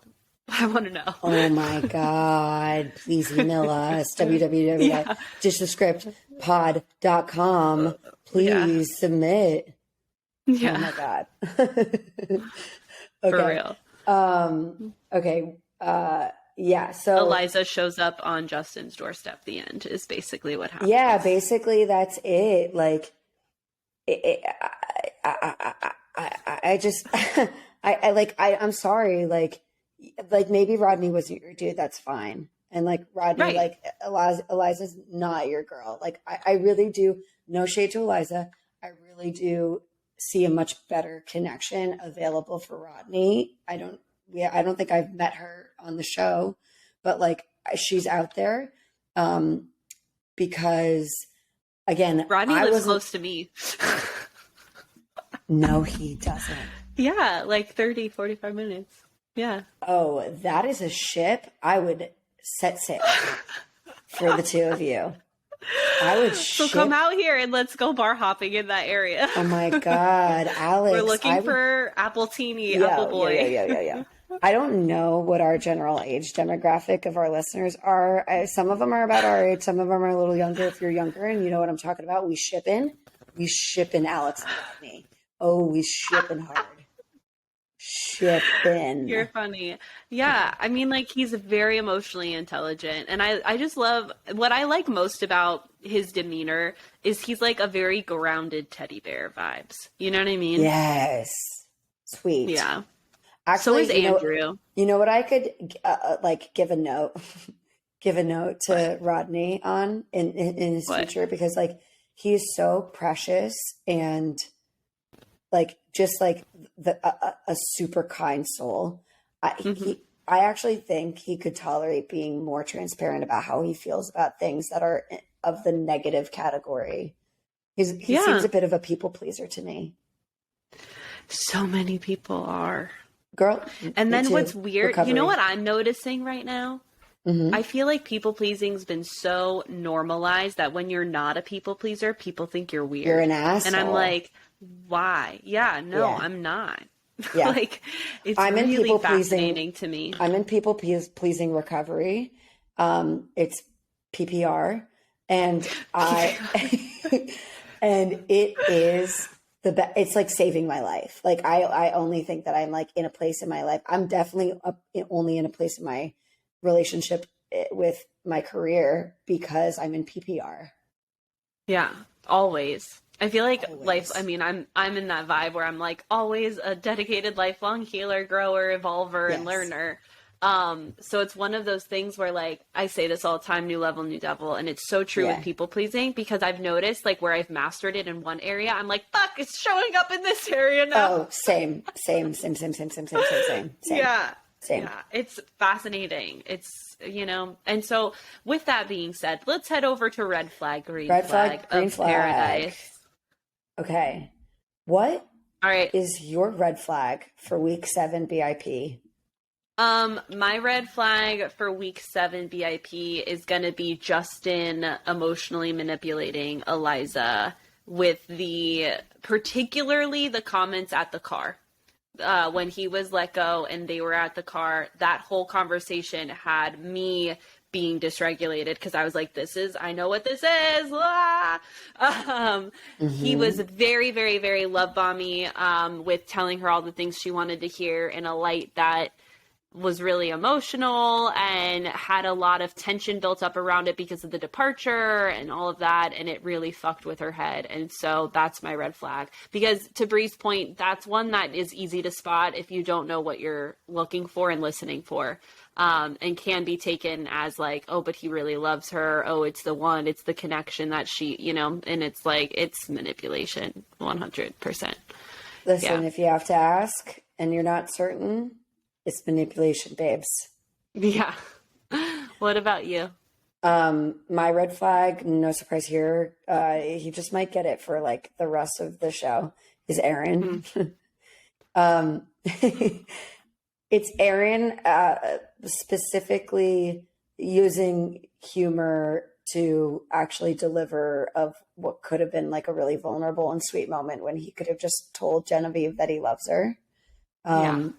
I want to know.
Oh my God. Please email us, www.ditchthescriptpod.com. Please submit.
Yeah.
Oh my God.
Okay. For real.
Okay. Yeah. So
Eliza shows up on Justin's doorstep. The end is basically what happens.
Yeah. Basically that's it. Like, I'm sorry. Like maybe Rodney was your dude. That's fine. And like Rodney,
right.
Like Eliza's not your girl. Like I really do. No shade to Eliza. I really do see a much better connection available for Rodney. I don't think I've met her on the show, but like she's out there. Because again,
Rodney lives close to me.
No, he doesn't.
Yeah. Like 30, 45 minutes. Yeah.
Oh, that is a ship I would set sail for the two of you. I would
So come out here and let's go bar hopping in that area.
Oh my God, Alex.
We're looking for Apple Boy.
Yeah. I don't know what our general age demographic of our listeners are. Some of them are about our age. Some of them are a little younger. If you're younger and you know what I'm talking about, we ship in Alex and me. Oh, we shipping hard. Shipping.
You're funny. Yeah. I mean, like, he's very emotionally intelligent. And I just love what I like most about his demeanor is he's like a very grounded teddy bear vibes. You know what I mean?
Yes. Sweet.
Yeah.
Actually,
so is Andrew.
You know what I could give a note to Rodney on in his future, because like he's so precious and like just like a super kind soul. I actually think he could tolerate being more transparent about how he feels about things that are of the negative category. He seems a bit of a people pleaser to me.
So many people are.
Girl.
And then what's weird, you know what I'm noticing right now?
Mm-hmm.
I feel like people pleasing's been so normalized that when you're not a people pleaser, people think you're weird.
You're an asshole.
And I'm like, why? Yeah, no, I'm not.
Yeah.
Like, it's
I'm
really
in people
fascinating to me.
I'm in people pleasing recovery. It's PPR, and and it is it's like saving my life. Like I only think that I'm like in a place in my life. I'm definitely only in a place in my relationship with my career because I'm in PPR.
Yeah, always. I feel like life, I mean, I'm in that vibe where I'm like always a dedicated lifelong healer, grower, evolver, and learner. So it's one of those things where like, I say this all the time, new level, new devil. And it's so true with people pleasing because I've noticed like where I've mastered it in one area, I'm like, fuck, it's showing up in this area now.
Oh, same.
Yeah.
Same.
Yeah. It's fascinating. It's, you know, and so with that being said, let's head over to red flag, green flag of paradise.
Okay. What
all right.
is your red flag for week 7 BIP?
My red flag for week 7 BIP is going to be Justin emotionally manipulating Eliza with particularly the comments at the car. When he was let go and they were at the car, that whole conversation had me being dysregulated because I was like, I know what this is. He was very, very, very love bomby with telling her all the things she wanted to hear in a light that was really emotional and had a lot of tension built up around it because of the departure and all of that. And it really fucked with her head. And so that's my red flag, because to Bree's point, that's one that is easy to spot if you don't know what you're looking for and listening for. And can be taken as like, oh, but he really loves her. Oh, it's the one, it's the connection that she, you know, and it's like, it's manipulation 100%.
Listen, if you have to ask and you're not certain, it's manipulation, babes.
Yeah. What about you?
My red flag, no surprise here. He just might get it for like the rest of the show, is Aaron. It's Aaron, specifically using humor to actually deliver of what could have been like a really vulnerable and sweet moment when he could have just told Genevieve that he loves her. I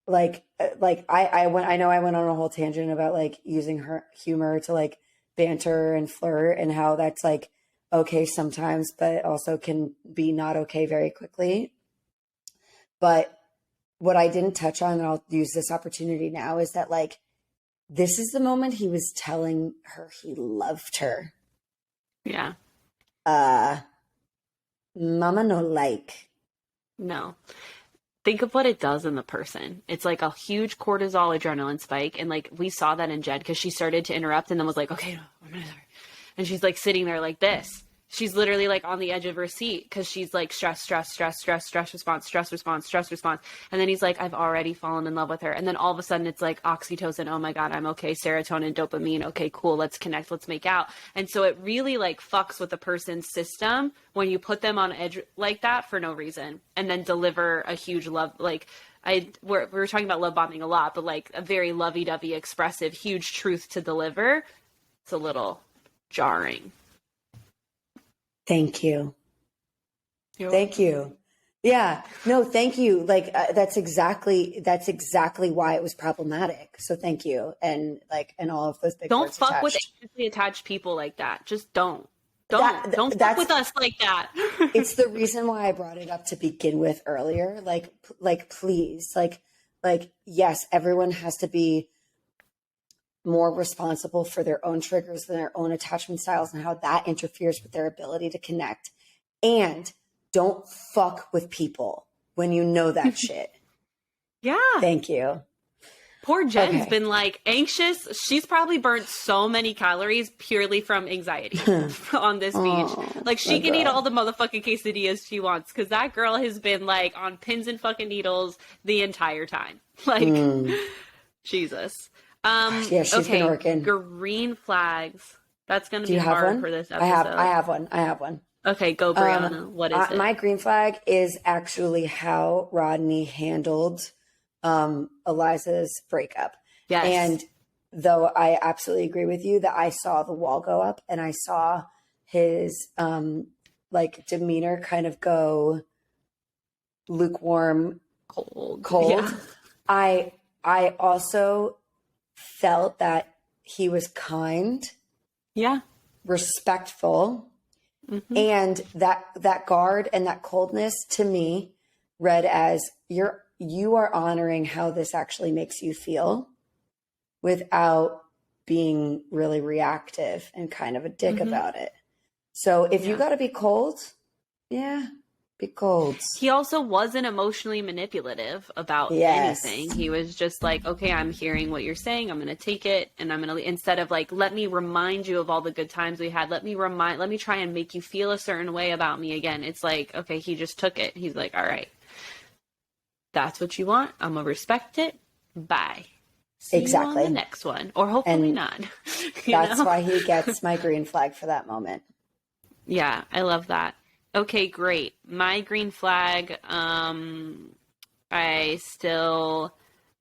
know I went on a whole tangent about like using her humor to like banter and flirt and how that's like okay sometimes, but also can be not okay very quickly. But what I didn't touch on, and I'll use this opportunity now, is that like, this is the moment he was telling her he loved her.
Yeah.
Mama no like.
No. Think of what it does in the person. It's like a huge cortisol adrenaline spike. And like, we saw that in Jed because she started to interrupt and then was like, okay, no, I'm not sorry. And she's like sitting there like this. She's literally like on the edge of her seat because she's like stress response. And then he's like, I've already fallen in love with her. And then all of a sudden it's like oxytocin. Oh my God, I'm okay. Serotonin, dopamine. Okay, cool. Let's connect. Let's make out. And so it really like fucks with the person's system when you put them on edge like that for no reason and then deliver a huge love. Like we're talking about love bombing a lot, but like a very lovey-dovey, expressive, huge truth to deliver. It's a little jarring.
Thank you. Thank you. Yeah. No, thank you. Like that's exactly why it was problematic. So thank you. And like, and all of those big
don't
words
fuck
attached.
with anxiously attached people like that. Just don't fuck with us like that.
It's the reason why I brought it up to begin with earlier. Like, please, like, yes, everyone has to be more responsible for their own triggers and their own attachment styles and how that interferes with their ability to connect. And don't fuck with people when you know that shit.
Yeah.
Thank you.
Poor Jen's been like anxious. She's probably burnt so many calories purely from anxiety on this beach. Like she can eat all the motherfucking quesadillas she wants because that girl has been like on pins and fucking needles the entire time. Like, Jesus.
Yeah, she's been working.
Green flags. That's going to be hard for this episode.
I have one.
Okay, go Brianna. What is it?
My green flag is actually how Rodney handled Eliza's breakup.
Yes.
And though I absolutely agree with you that I saw the wall go up and I saw his like demeanor kind of go lukewarm, cold. Yeah. I also felt that he was kind, respectful, and that guard and that coldness to me read as you are honoring how this actually makes you feel without being really reactive and kind of a dick about it. So if you got to be cold, be cold.
He also wasn't emotionally manipulative about anything. He was just like, okay, I'm hearing what you're saying. I'm going to take it. And I'm going to, instead of like, let me remind you of all the good times we had. Let me try and make you feel a certain way about me again. It's like, okay, he just took it. He's like, all right, that's what you want. I'm going to respect it. Bye. See you on the next one. Or hopefully not.
That's why he gets my green flag for that moment.
Yeah, I love that. Okay, great. My green flag, I still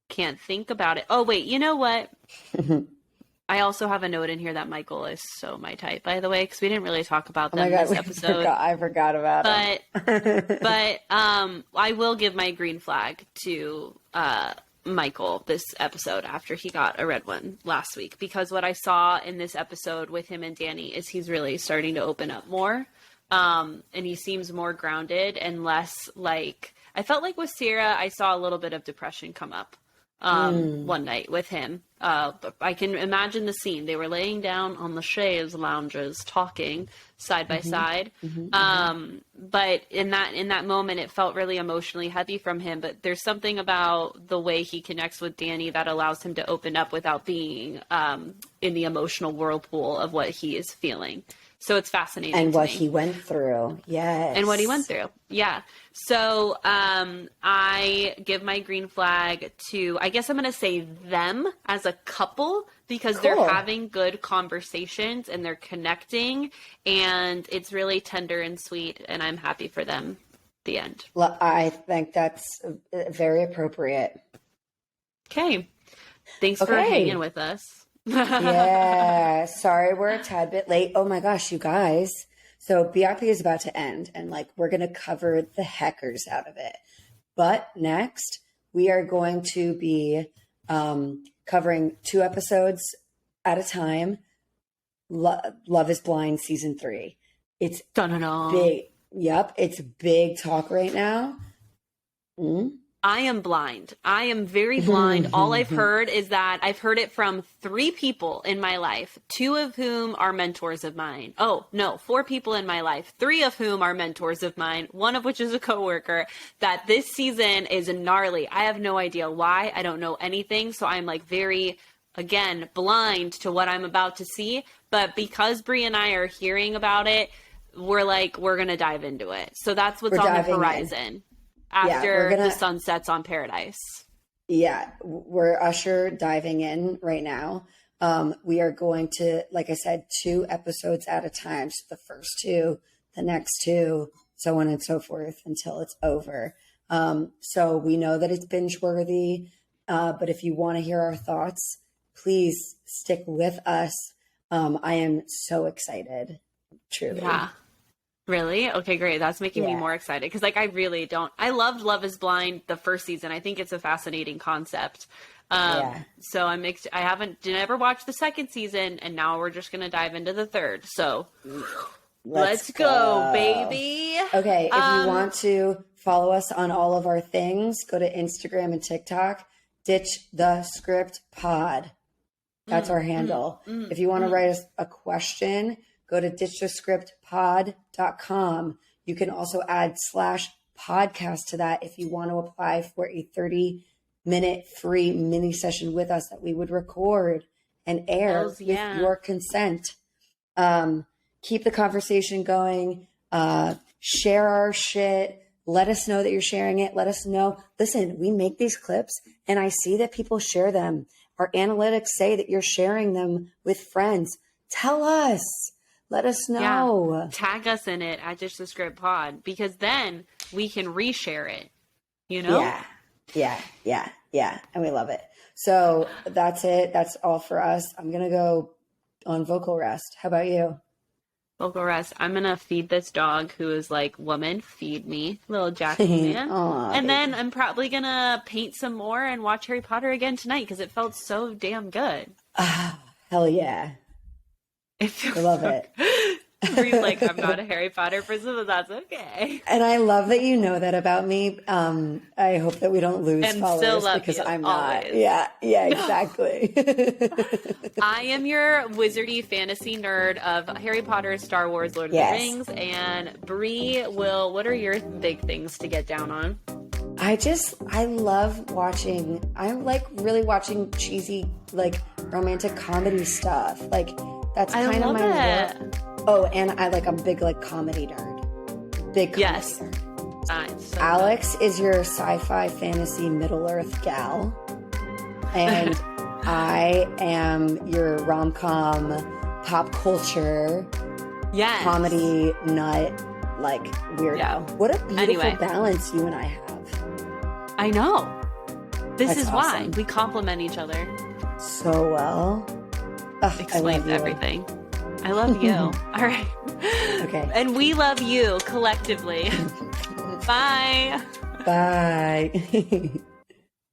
can't think about it. Oh, wait, you know what? I also have a note in here that Michael is so my type, by the way, because we didn't really talk about them this episode.
I forgot about it.
But I will give my green flag to Michael this episode after he got a red one last week, because what I saw in this episode with him and Danny is he's really starting to open up more. And he seems more grounded and less like, I felt like with Sierra, I saw a little bit of depression come up. one night with him. I can imagine the scene. They were laying down on the chaise lounges talking side by side. But in that moment, it felt really emotionally heavy from him. But there's something about the way he connects with Danny that allows him to open up without being in the emotional whirlpool of what he is feeling. So it's fascinating.
And what he went through. Yes.
And what he went through. Yeah. So I give my green flag to, I guess I'm going to say them as a couple, because they're having good conversations and they're connecting, and it's really tender and sweet, and I'm happy for them. The end.
Well, I think that's very appropriate.
Okay. Thanks for hanging with us.
Yeah, sorry we're a tad bit late. Oh my gosh, you guys. So BIP is about to end, and like we're going to cover the heckers out of it. But next, we are going to be covering 2 episodes at a time. Love is Blind season 3. It's big. Yep, it's big talk right now.
I am blind. I am very blind. All I've heard is that I've heard it from 3 people in my life, 2 of whom are mentors of mine. Oh, no, 4 people in my life, 3 of whom are mentors of mine, one of which is a coworker, that this season is gnarly. I have no idea why. I don't know anything. So I'm like very, again, blind to what I'm about to see. But because Bree and I are hearing about it, we're going to dive into it. So that's what's on the horizon. After the sun sets on Paradise.
Yeah, we're diving in right now. We are going to, like I said, 2 episodes at a time. So the first 2, the next 2, so on and so forth until it's over. So we know that it's binge worthy. But if you want to hear our thoughts, please stick with us. I am so excited. Truly.
Yeah. Really? Okay, great. That's making me more excited because, like, I really don't. I loved Love is Blind the first season. I think it's a fascinating concept. So I'm mixed. I haven't ever watched the second season, and now we're just gonna dive into the third. So let's go, baby.
Okay, if you want to follow us on all of our things, go to Instagram and TikTok. Ditch the Script Pod. That's our handle. If you want to write us a question, go to ditchthescriptpod.com. You can also add /podcast to that if you want to apply for a 30-minute free mini session with us that we would record and air with your consent. Keep the conversation going. Share our shit. Let us know that you're sharing it. Let us know. Listen, we make these clips and I see that people share them. Our analytics say that you're sharing them with friends. Tell us. Let us know.
Yeah. Tag us in it at Ditch the Script Pod, because then we can reshare it, you know?
Yeah. And we love it. So that's it. That's all for us. I'm going to go on vocal rest. How about you?
Vocal rest. I'm going to feed this dog who is like, woman, feed me, little Jackie man. And then I'm probably going to paint some more and watch Harry Potter again tonight because it felt so damn good.
Hell yeah. I love it.
Bree's like, I'm not a Harry Potter person, but that's okay.
And I love that you know that about me. I hope that we don't lose followers because I'm not.
Always.
Yeah, exactly.
I am your wizardy fantasy nerd of Harry Potter, Star Wars, Lord of the Rings, and Bree what are your big things to get down on?
I love watching, I'm like really watching cheesy, like romantic comedy stuff. Like that's kind of my work. Oh, and I'm big like comedy nerd. Big comedy nerd. So Alex is your sci-fi fantasy Middle Earth gal. And I am your rom-com pop culture comedy nut like weirdo. Yeah. What a beautiful balance you and I have.
I know. This is awesome. Why we complement each other
so well.
Explains everything. I love you. All right.
Okay.
And we love you collectively. Bye.
Bye.